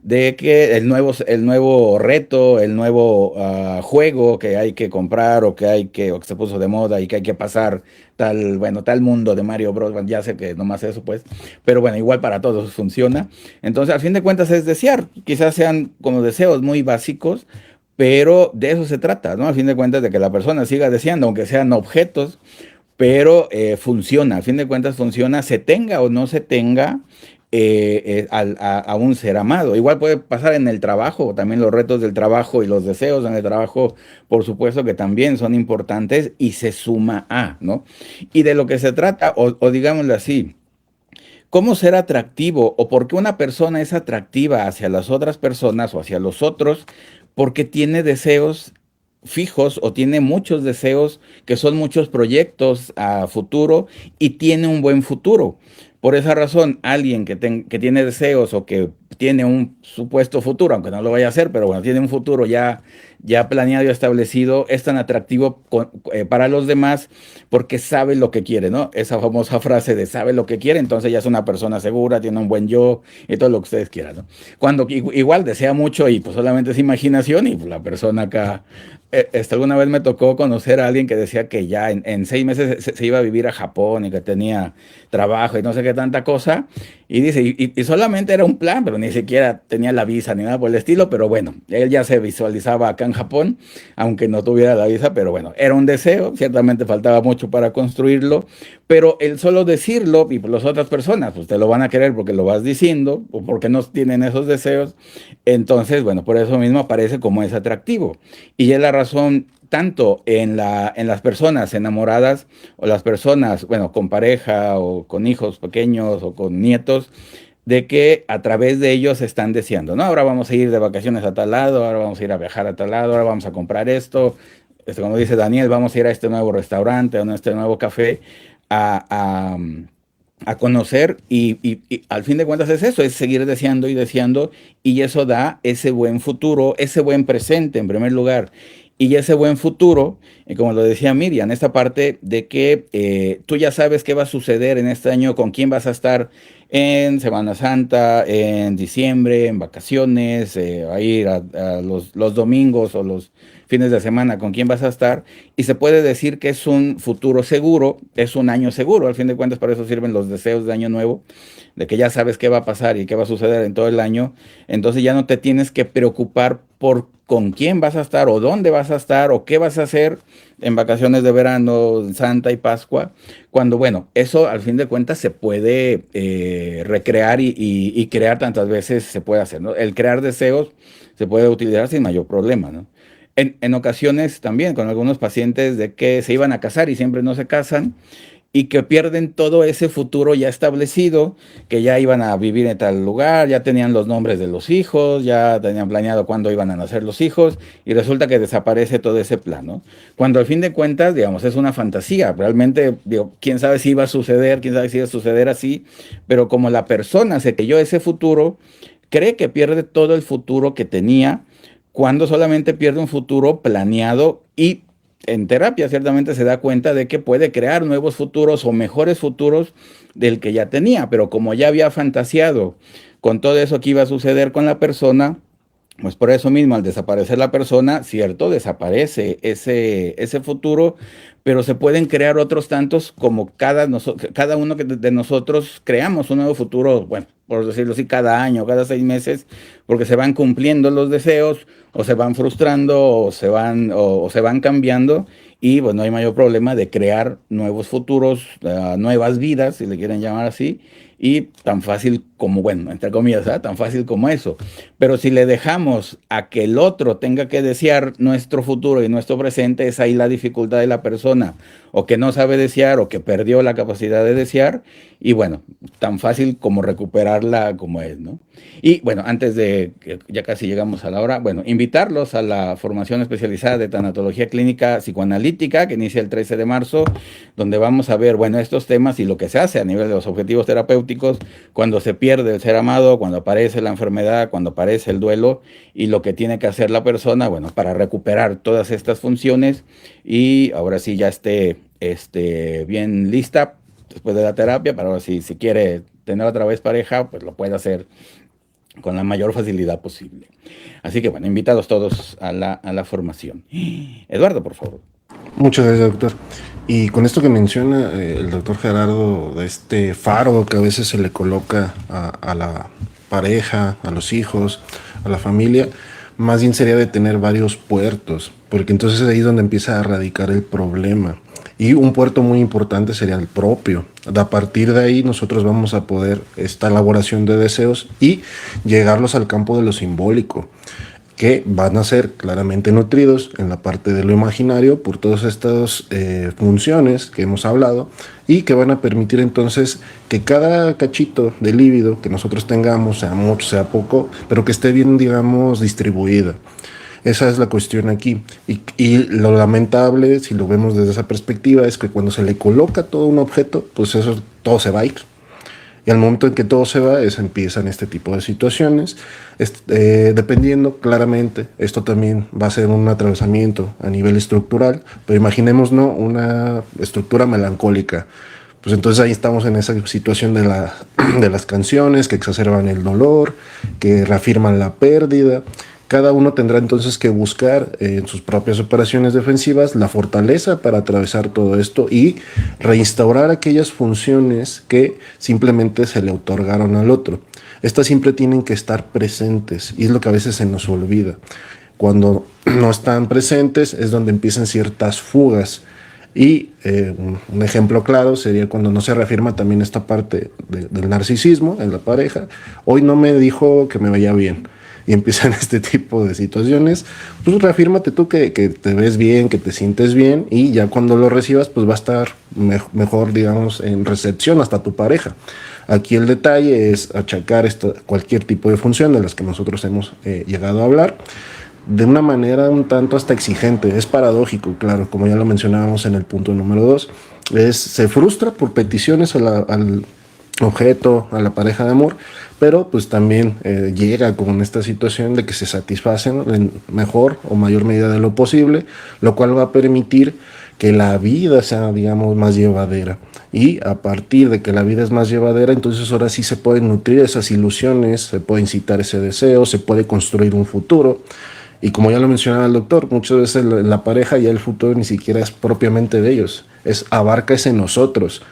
de que el nuevo reto, el nuevo juego que hay que comprar o que se puso de moda y que hay que pasar tal mundo de Mario Bros. Bueno, ya sé que nomás eso pues, pero bueno, igual para todos funciona. Entonces, al fin de cuentas es desear, quizás sean como deseos muy básicos, pero de eso se trata, ¿no? Al fin de cuentas de que la persona siga deseando, aunque sean objetos, pero funciona, al fin de cuentas funciona, se tenga o no se tenga a un ser amado. Igual puede pasar en el trabajo, también los retos del trabajo y los deseos en el trabajo, por supuesto que también son importantes y se suma a, ¿no? Y de lo que se trata, o digámoslo así, ¿cómo ser atractivo o por qué una persona es atractiva hacia las otras personas o hacia los otros? Porque tiene deseos fijos o tiene muchos deseos que son muchos proyectos a futuro y tiene un buen futuro. Por esa razón, alguien que tiene deseos o que tiene un supuesto futuro, aunque no lo vaya a hacer, pero bueno, tiene un futuro ya planeado y establecido, es tan atractivo para los demás porque sabe lo que quiere, ¿no? Esa famosa frase de sabe lo que quiere, entonces ya es una persona segura, tiene un buen yo y todo lo que ustedes quieran, ¿no? Cuando igual desea mucho y pues solamente es imaginación y pues, la persona acá alguna vez me tocó conocer a alguien que decía que ya en 6 meses se iba a vivir a Japón y que tenía trabajo y no sé qué tanta cosa. Y dice, y solamente era un plan, pero ni siquiera tenía la visa ni nada por el estilo, pero bueno, él ya se visualizaba acá en Japón, aunque no tuviera la visa, pero bueno, era un deseo, ciertamente faltaba mucho para construirlo, pero el solo decirlo y pues, las otras personas, pues te lo van a querer porque lo vas diciendo o porque no tienen esos deseos, entonces, bueno, por eso mismo aparece como es atractivo. Y es la razón tanto en las personas enamoradas o las personas, bueno, con pareja o con hijos pequeños o con nietos, de que a través de ellos están deseando, ¿no? Ahora vamos a ir de vacaciones a tal lado, ahora vamos a ir a viajar a tal lado, ahora vamos a comprar esto, como dice Daniel, vamos a ir a este nuevo restaurante o a este nuevo café a, a, a conocer y al fin de cuentas es eso, es seguir deseando y deseando y eso da ese buen futuro, ese buen presente en primer lugar y ese buen futuro, como lo decía Miriam, esta parte de que tú ya sabes qué va a suceder en este año, con quién vas a estar en Semana Santa, en diciembre, en vacaciones, a ir a los domingos o los fines de semana, con quién vas a estar, y se puede decir que es un futuro seguro, es un año seguro, al fin de cuentas para eso sirven los deseos de año nuevo, de que ya sabes qué va a pasar y qué va a suceder en todo el año, entonces ya no te tienes que preocupar por con quién vas a estar o dónde vas a estar o qué vas a hacer en vacaciones de verano, Santa y Pascua, cuando bueno, eso al fin de cuentas se puede recrear y crear tantas veces se puede hacer, ¿no? El crear deseos se puede utilizar sin mayor problema, ¿no? En ocasiones también con algunos pacientes de que se iban a casar y siempre no se casan y que pierden todo ese futuro ya establecido, que ya iban a vivir en tal lugar, ya tenían los nombres de los hijos, ya tenían planeado cuándo iban a nacer los hijos y resulta que desaparece todo ese plan, ¿no? Cuando al fin de cuentas, digamos, es una fantasía, realmente, digo, quién sabe si iba a suceder, quién sabe si iba a suceder así, pero como la persona se creyó ese futuro, cree que pierde todo el futuro que tenía cuando solamente pierde un futuro planeado y en terapia ciertamente se da cuenta de que puede crear nuevos futuros o mejores futuros del que ya tenía, pero como ya había fantaseado con todo eso que iba a suceder con la persona, pues por eso mismo, al desaparecer la persona, cierto, desaparece ese futuro, pero se pueden crear otros tantos como cada uno de nosotros creamos un nuevo futuro, bueno, por decirlo así, cada año, cada 6 meses, porque se van cumpliendo los deseos, o se van frustrando, o se van cambiando, y pues no hay mayor problema de crear nuevos futuros, nuevas vidas, si le quieren llamar así, y tan fácil como, bueno, entre comillas, ¿eh? Tan fácil como eso. Pero si le dejamos a que el otro tenga que desear nuestro futuro y nuestro presente, es ahí la dificultad de la persona, o que no sabe desear, o que perdió la capacidad de desear, y bueno, tan fácil como recuperarla como es, ¿no? Y bueno, antes de que ya casi llegamos a la hora, bueno, invitarlos a la formación especializada de tanatología clínica psicoanalítica que inicia el 13 de marzo, donde vamos a ver, bueno, estos temas y lo que se hace a nivel de los objetivos terapéuticos cuando se pierde el ser amado, cuando aparece la enfermedad, cuando aparece el duelo y lo que tiene que hacer la persona, bueno, para recuperar todas estas funciones y ahora sí ya esté bien lista después de la terapia, para ahora sí, si quiere tener otra vez pareja, pues lo puede hacer con la mayor facilidad posible. Así que bueno, invitados todos a la formación. Eduardo, por favor. Muchas gracias, doctor. Y con esto que menciona el doctor Gerardo, de este faro que a veces se le coloca a la pareja, a los hijos, a la familia, más bien sería de tener varios puertos, porque entonces ahí es donde empieza a radicar el problema. Y un puerto muy importante sería el propio. A partir de ahí nosotros vamos a poder esta elaboración de deseos y llegarlos al campo de lo simbólico, que van a ser claramente nutridos en la parte de lo imaginario por todas estas funciones que hemos hablado y que van a permitir entonces que cada cachito de líbido que nosotros tengamos, sea mucho, sea poco, pero que esté bien, digamos, distribuida. Esa es la cuestión aquí. Y lo lamentable, si lo vemos desde esa perspectiva, es que cuando se le coloca todo un objeto, pues eso todo se va a ir. Y al momento en que todo se va, empiezan este tipo de situaciones. Dependiendo claramente, esto también va a ser un atravesamiento a nivel estructural, pero imaginemos, ¿no?, una estructura melancólica. Pues entonces ahí estamos en esa situación de las canciones que exacerban el dolor, que reafirman la pérdida. Cada uno tendrá entonces que buscar en sus propias operaciones defensivas la fortaleza para atravesar todo esto y reinstaurar aquellas funciones que simplemente se le otorgaron al otro. Estas siempre tienen que estar presentes y es lo que a veces se nos olvida. Cuando no están presentes es donde empiezan ciertas fugas. Y un ejemplo claro sería cuando no se reafirma también esta parte del narcisismo en la pareja. Hoy no me dijo que me vaya bien. Y empiezan este tipo de situaciones, pues reafírmate tú que te ves bien, que te sientes bien, y ya cuando lo recibas, pues va a estar mejor, digamos, en recepción hasta tu pareja. Aquí el detalle es achacar cualquier tipo de función de las que nosotros hemos llegado a hablar, de una manera un tanto hasta exigente. Es paradójico, claro, como ya lo mencionábamos en el punto número 2, se frustra por peticiones al objeto, a la pareja de amor, pero pues también llega con esta situación de que se satisfacen en mejor o mayor medida de lo posible, lo cual va a permitir que la vida sea, digamos, más llevadera. Y a partir de que la vida es más llevadera, entonces ahora sí se pueden nutrir esas ilusiones, se puede incitar ese deseo, se puede construir un futuro. Y como ya lo mencionaba el doctor, muchas veces la pareja ya el futuro ni siquiera es propiamente de ellos, abarca ese nosotros.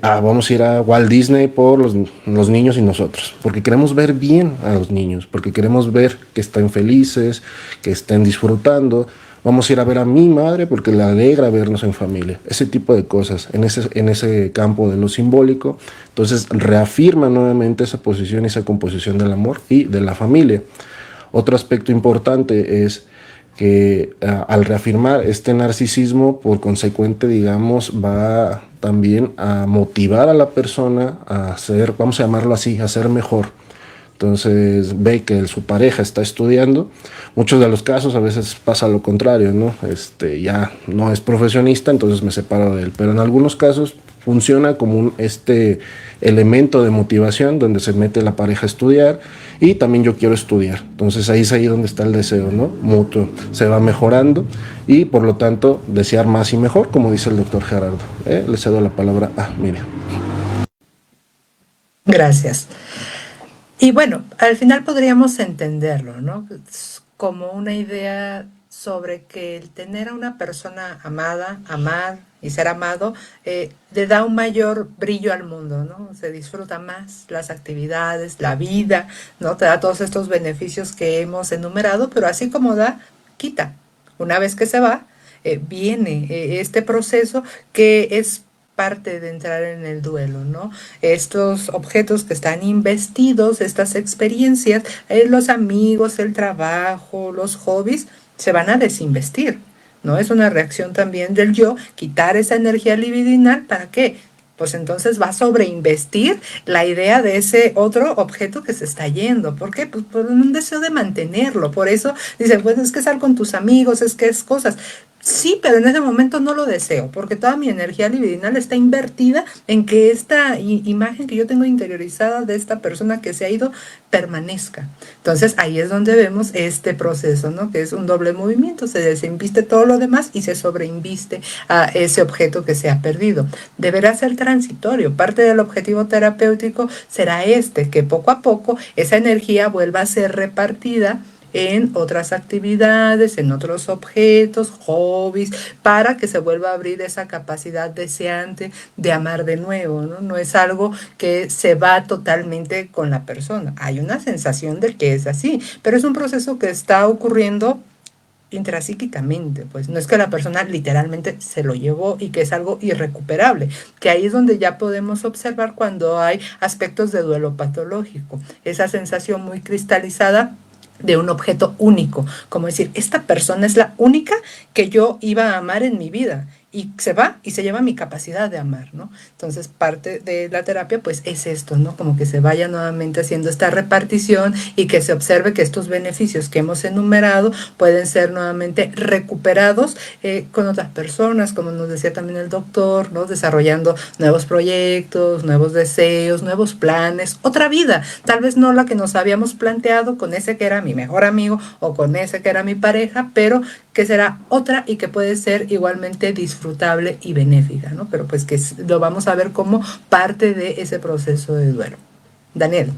Vamos a ir a Walt Disney por los niños y nosotros, porque queremos ver bien a los niños, porque queremos ver que estén felices, que estén disfrutando. Vamos a ir a ver a mi madre porque le alegra vernos en familia. Ese tipo de cosas, en ese campo de lo simbólico, entonces reafirma nuevamente esa posición y esa composición del amor y de la familia. Otro aspecto importante es que al reafirmar este narcisismo, por consecuente, digamos, va también a motivar a la persona a ser, vamos a llamarlo así, a ser mejor. Entonces ve que su pareja está estudiando. Muchos de los casos a veces pasa lo contrario, ¿no? Ya no es profesionista, entonces me separo de él. Pero en algunos casos funciona como un elemento de motivación donde se mete la pareja a estudiar y también yo quiero estudiar. Entonces ahí es ahí donde está el deseo, ¿no? Mutuo. Se va mejorando y por lo tanto desear más y mejor, como dice el doctor Gerardo. Le cedo la palabra a Miriam. Gracias. Y bueno, al final podríamos entenderlo, ¿no? Como una idea sobre que el tener a una persona amada, amar y ser amado, le da un mayor brillo al mundo, ¿no? Se disfruta más las actividades, la vida, ¿no? Te da todos estos beneficios que hemos enumerado, pero así como da, quita. Una vez que se va, viene este proceso que es parte de entrar en el duelo, ¿no? Estos objetos que están investidos, estas experiencias, los amigos, el trabajo, los hobbies, se van a desinvestir, ¿no? Es una reacción también del yo, quitar esa energía libidinal, ¿para qué? Pues entonces va a sobreinvestir la idea de ese otro objeto que se está yendo. ¿Por qué? Pues por un deseo de mantenerlo. Por eso dice, pues es que sal con tus amigos, es que es cosas. Sí, pero en ese momento no lo deseo, porque toda mi energía libidinal está invertida en que esta imagen que yo tengo interiorizada de esta persona que se ha ido permanezca. Entonces ahí es donde vemos este proceso, ¿no? Que es un doble movimiento, se desinviste todo lo demás y se sobreinviste a ese objeto que se ha perdido. Deberá ser transitorio, parte del objetivo terapéutico será que poco a poco esa energía vuelva a ser repartida en otras actividades, en otros objetos, hobbies, para que se vuelva a abrir esa capacidad deseante de amar de nuevo, ¿no? No es algo que se va totalmente con la persona. Hay una sensación de que es así, pero es un proceso que está ocurriendo intrapsíquicamente, pues no es que la persona literalmente se lo llevó y que es algo irrecuperable, que ahí es donde ya podemos observar cuando hay aspectos de duelo patológico, esa sensación muy cristalizada de un objeto único, como decir, esta persona es la única que yo iba a amar en mi vida y se va y se lleva mi capacidad de amar, ¿no? Entonces parte de la terapia pues es esto, ¿no? Como que se vaya nuevamente haciendo esta repartición y que se observe que estos beneficios que hemos enumerado pueden ser nuevamente recuperados con otras personas, como nos decía también el doctor, ¿no? Desarrollando nuevos proyectos, nuevos deseos, nuevos planes, otra vida, tal vez no la que nos habíamos planteado con ese que era mi mejor amigo o con ese que era mi pareja, pero que será otra y que puede ser igualmente disfrutable y benéfica, ¿no? Pero pues que lo vamos a ver como parte de ese proceso de duelo. Daniel.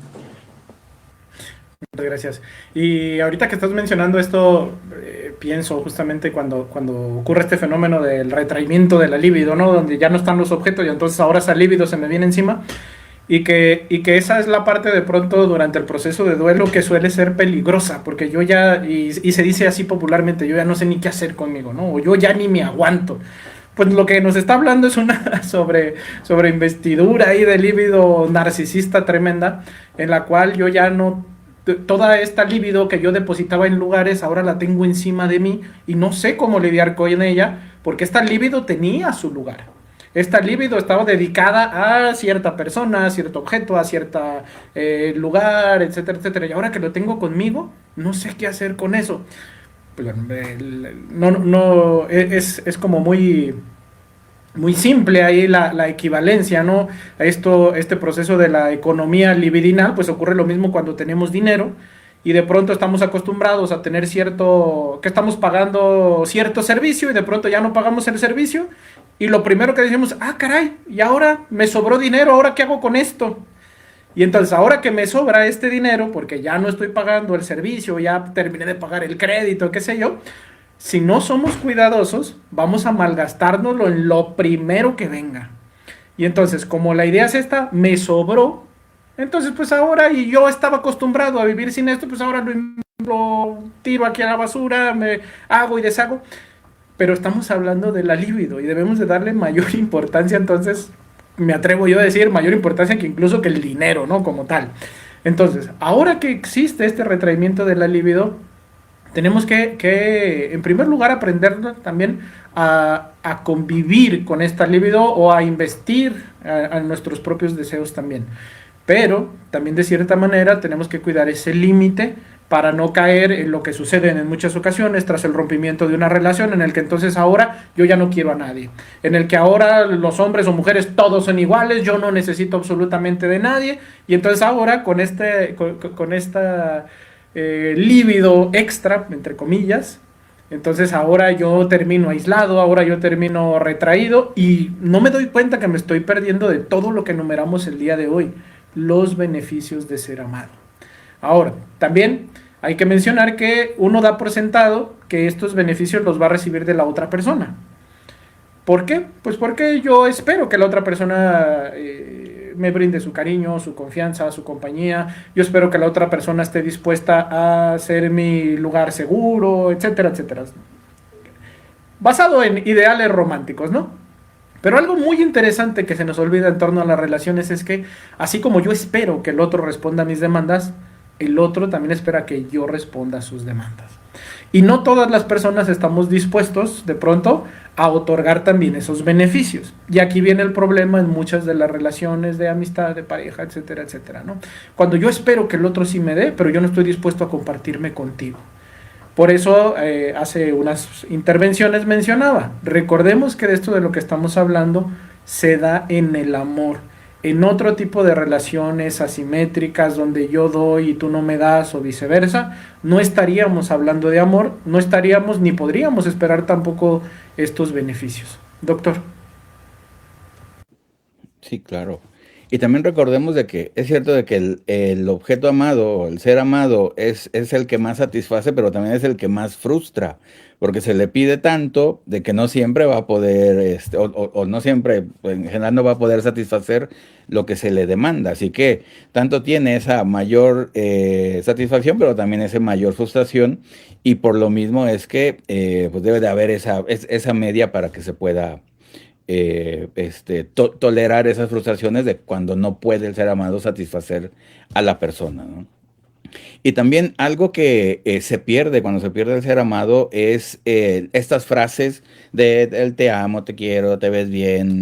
Muchas gracias. Y ahorita que estás mencionando esto, pienso justamente cuando ocurre este fenómeno del retraimiento de la libido, ¿no? Donde ya no están los objetos y entonces ahora esa libido se me viene encima. Y que esa es la parte de pronto durante el proceso de duelo que suele ser peligrosa, porque yo ya, y se dice así popularmente, yo ya no sé ni qué hacer conmigo, ¿no? O yo ya ni me aguanto. Pues lo que nos está hablando es una sobre investidura ahí de líbido narcisista tremenda, en la cual yo ya no, toda esta líbido que yo depositaba en lugares, ahora la tengo encima de mí y no sé cómo lidiar con ella, porque esta líbido tenía su lugar. Esta libido estaba dedicada a cierta persona, a cierto objeto, a cierto lugar, etcétera, etcétera. Y ahora que lo tengo conmigo, no sé qué hacer con eso. Es como muy simple ahí la equivalencia, ¿no? A este proceso de la economía libidinal, pues ocurre lo mismo cuando tenemos dinero y de pronto estamos acostumbrados a tener que estamos pagando cierto servicio y de pronto ya no pagamos el servicio. Y lo primero que decimos, caray, y ahora me sobró dinero, ¿ahora qué hago con esto? Y entonces ahora que me sobra este dinero, porque ya no estoy pagando el servicio, ya terminé de pagar el crédito, qué sé yo, si no somos cuidadosos, vamos a malgastárnoslo en lo primero que venga. Y entonces, como la idea es esta, me sobró, entonces pues ahora, y yo estaba acostumbrado a vivir sin esto, pues ahora lo tiro aquí a la basura, me hago y deshago. Pero estamos hablando de la libido y debemos de darle mayor importancia, entonces me atrevo yo a decir mayor importancia que incluso que el dinero, ¿no? Como tal. Entonces, ahora que existe este retraimiento de la libido, tenemos que en primer lugar aprender también a convivir con esta libido o a investir a nuestros propios deseos también. Pero también de cierta manera tenemos que cuidar ese límite para no caer en lo que sucede en muchas ocasiones tras el rompimiento de una relación en el que entonces ahora yo ya no quiero a nadie, en el que ahora los hombres o mujeres todos son iguales, yo no necesito absolutamente de nadie, y entonces ahora con esta líbido extra, entre comillas, entonces ahora yo termino aislado, ahora yo termino retraído y no me doy cuenta que me estoy perdiendo de todo lo que enumeramos el día de hoy, los beneficios de ser amado. Ahora, también hay que mencionar que uno da por sentado que estos beneficios los va a recibir de la otra persona. ¿Por qué? Pues porque yo espero que la otra persona me brinde su cariño, su confianza, su compañía. Yo espero que la otra persona esté dispuesta a ser mi lugar seguro, etcétera, etcétera. Basado en ideales románticos, ¿no? Pero algo muy interesante que se nos olvida en torno a las relaciones es que, así como yo espero que el otro responda a mis demandas, el otro también espera que yo responda a sus demandas. Y no todas las personas estamos dispuestos, de pronto, a otorgar también esos beneficios. Y aquí viene el problema en muchas de las relaciones de amistad, de pareja, etcétera, etcétera, ¿no? Cuando yo espero que el otro sí me dé, pero yo no estoy dispuesto a compartirme contigo. Por eso hace unas intervenciones mencionaba, recordemos que de esto de lo que estamos hablando se da en el amor. En otro tipo de relaciones asimétricas donde yo doy y tú no me das o viceversa, no estaríamos hablando de amor, no estaríamos ni podríamos esperar tampoco estos beneficios. Doctor. Sí, claro. Y también recordemos de que es cierto de que el objeto amado o el ser amado es el que más satisface, pero también es el que más frustra, porque se le pide tanto de que no siempre va a poder, o no siempre, pues, en general no va a poder satisfacer lo que se le demanda. Así que tanto tiene esa mayor satisfacción, pero también esa mayor frustración, y por lo mismo es que pues debe de haber esa media para que se pueda tolerar esas frustraciones de cuando no puede el ser amado satisfacer a la persona, ¿no? Y también algo que se pierde cuando se pierde el ser amado es estas frases de el te amo, te quiero, te ves bien,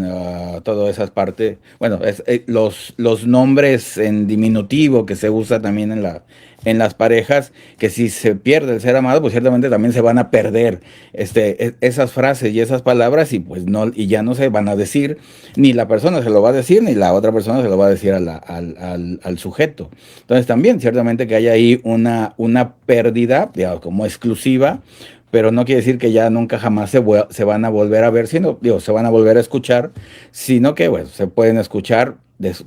todas esas partes. Bueno, los nombres en diminutivo que se usa también en las parejas, que si se pierde el ser amado, pues ciertamente también se van a perder esas frases y esas palabras y pues no, y ya no se van a decir, ni la persona se lo va a decir, ni la otra persona se lo va a decir al sujeto. Entonces también ciertamente que hay ahí una pérdida, digamos, como exclusiva, pero no quiere decir que ya nunca jamás se van a volver a ver, sino, digo, se van a volver a escuchar, sino que bueno, se pueden escuchar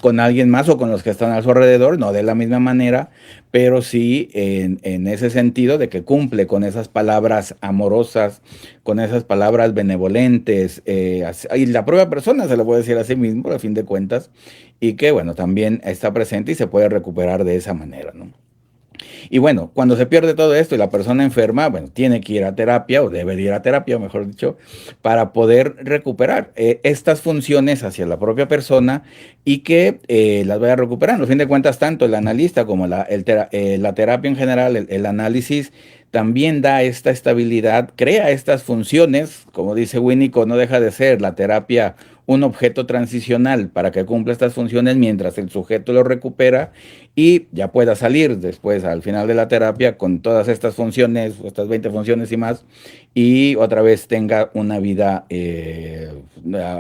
con alguien más o con los que están a su alrededor, no de la misma manera, pero sí en ese sentido de que cumple con esas palabras amorosas, con esas palabras benevolentes, y la propia persona se lo puede decir a sí mismo, a fin de cuentas, y que bueno, también está presente y se puede recuperar de esa manera, ¿no? Y bueno, cuando se pierde todo esto y la persona enferma, bueno, tiene que ir a terapia o debe de ir a terapia, mejor dicho, para poder recuperar estas funciones hacia la propia persona y que las vaya recuperando. A fin de cuentas, tanto el analista como la terapia en general, el análisis, también da esta estabilidad, crea estas funciones, como dice Winnicott, no deja de ser la terapia un objeto transicional para que cumpla estas funciones mientras el sujeto lo recupera y ya pueda salir después al final de la terapia con todas estas funciones, estas 20 funciones y más, y otra vez tenga una vida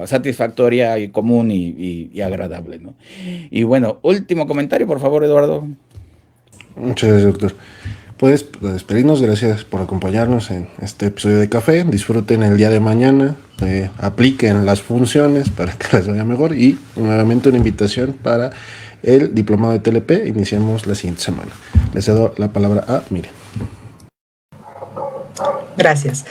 satisfactoria y común y agradable, ¿no? Y bueno, último comentario, por favor, Eduardo. Muchas gracias, doctor. Pues despedirnos, gracias por acompañarnos en este episodio de Café. Disfruten el día de mañana, apliquen las funciones para que les vaya mejor y nuevamente una invitación para el diplomado de TLP. Iniciamos la siguiente semana. Les cedo la palabra a Miriam. Gracias.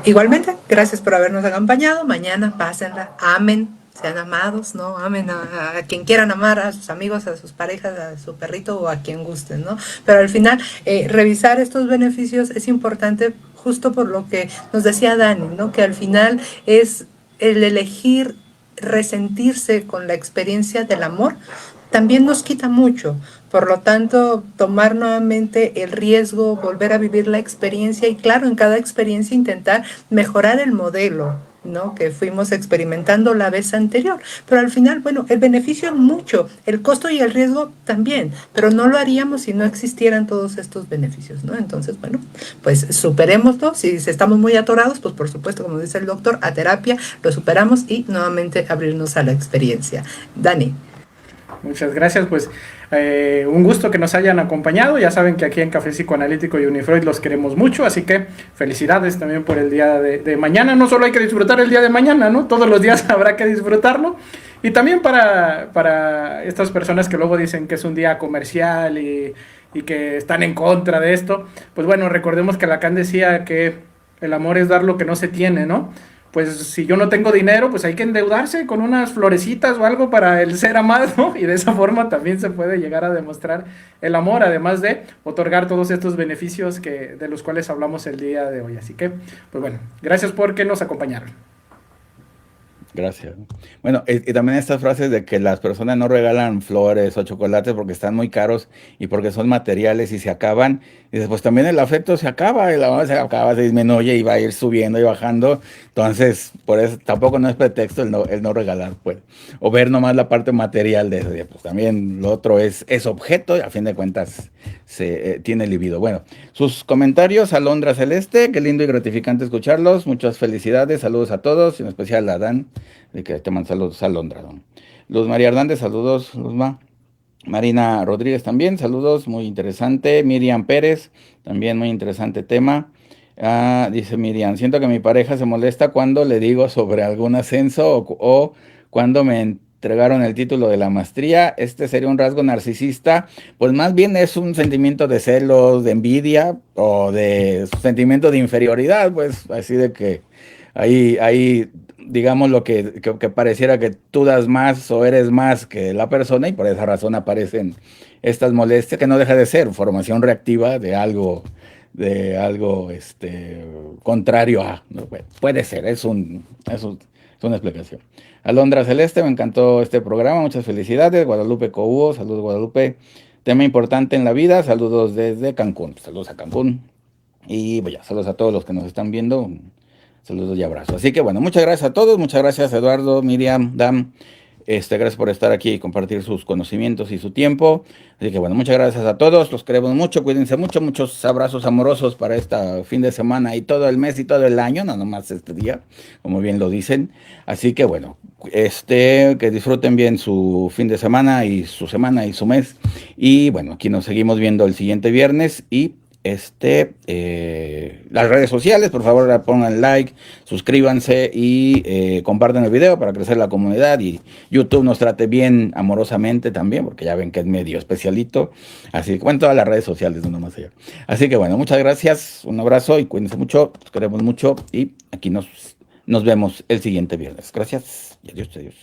Igualmente, gracias por habernos acompañado. Mañana pásenla, amen, sean amados, ¿no? Amen a quien quieran amar, a sus amigos, a sus parejas, a su perrito o a quien gusten, ¿no? Pero al final, revisar estos beneficios es importante justo por lo que nos decía Dani, ¿no? Que al final es el elegir resentirse con la experiencia del amor, también nos quita mucho. Por lo tanto, tomar nuevamente el riesgo, volver a vivir la experiencia y claro, en cada experiencia intentar mejorar el modelo, ¿no? Que fuimos experimentando la vez anterior. Pero al final, bueno, el beneficio es mucho, el costo y el riesgo también, pero no lo haríamos si no existieran todos estos beneficios, ¿no? Entonces, bueno, pues superémoslo. Si estamos muy atorados, pues por supuesto, como dice el doctor, a terapia, lo superamos y nuevamente abrirnos a la experiencia. Dani. Muchas gracias, pues un gusto que nos hayan acompañado. Ya saben que aquí en Café Psicoanalítico y Unifreud los queremos mucho, así que felicidades también por el día de mañana. No solo hay que disfrutar el día de mañana, ¿no? Todos los días habrá que disfrutarlo. Y también para estas personas que luego dicen que es un día comercial y que están en contra de esto, pues bueno, recordemos que Lacan decía que el amor es dar lo que no se tiene, ¿no? Pues si yo no tengo dinero, pues hay que endeudarse con unas florecitas o algo para el ser amado, y de esa forma también se puede llegar a demostrar el amor, además de otorgar todos estos beneficios de los cuales hablamos el día de hoy. Así que, pues bueno, gracias por que nos acompañaron. Gracias. Bueno, y también estas frases de que las personas no regalan flores o chocolates porque están muy caros y porque son materiales y se acaban. Y después también el afecto se acaba, el amor se acaba, se disminuye y va a ir subiendo y bajando. Entonces, por eso tampoco no es pretexto el no regalar, pues. O ver nomás la parte material de eso. Pues también lo otro es objeto y a fin de cuentas se tiene libido. Bueno, sus comentarios, Alondra Celeste, qué lindo y gratificante escucharlos. Muchas felicidades, saludos a todos, en especial a Dan, de que te mando saludos a Alondra. Don. Luz María Hernández, saludos, Luzma. Marina Rodríguez también, saludos, muy interesante. Miriam Pérez, también muy interesante tema. Dice Miriam, siento que mi pareja se molesta cuando le digo sobre algún ascenso o cuando me entregaron el título de la maestría. Este sería un rasgo narcisista, pues más bien es un sentimiento de celos, de envidia o de sentimiento de inferioridad, pues así de que ahí digamos lo que pareciera que tú das más o eres más que la persona y por esa razón aparecen estas molestias que no deja de ser formación reactiva de algo contrario a, ¿no? Bueno, puede ser, es una explicación. Alondra Celeste, me encantó este programa, muchas felicidades. Guadalupe Cobo, saludos Guadalupe. Tema importante en la vida, saludos desde Cancún, saludos a Cancún. Y pues ya, saludos a todos los que nos están viendo. Saludos y abrazos. Así que bueno, muchas gracias a todos, muchas gracias Eduardo, Miriam, Dam. Gracias por estar aquí y compartir sus conocimientos y su tiempo. Así que bueno, muchas gracias a todos, los queremos mucho, cuídense mucho, muchos abrazos amorosos para este fin de semana y todo el mes y todo el año, no nomás este día, como bien lo dicen. Así que bueno, que disfruten bien su fin de semana y su mes. Y bueno, aquí nos seguimos viendo el siguiente viernes y las redes sociales, por favor pongan like, suscríbanse y compartan el video para crecer la comunidad y YouTube nos trate bien amorosamente también, porque ya ven que es medio especialito, así que bueno, todas las redes sociales, no más allá. Así que bueno, muchas gracias, un abrazo y cuídense mucho, los queremos mucho y aquí nos vemos el siguiente viernes. Gracias y adiós, adiós.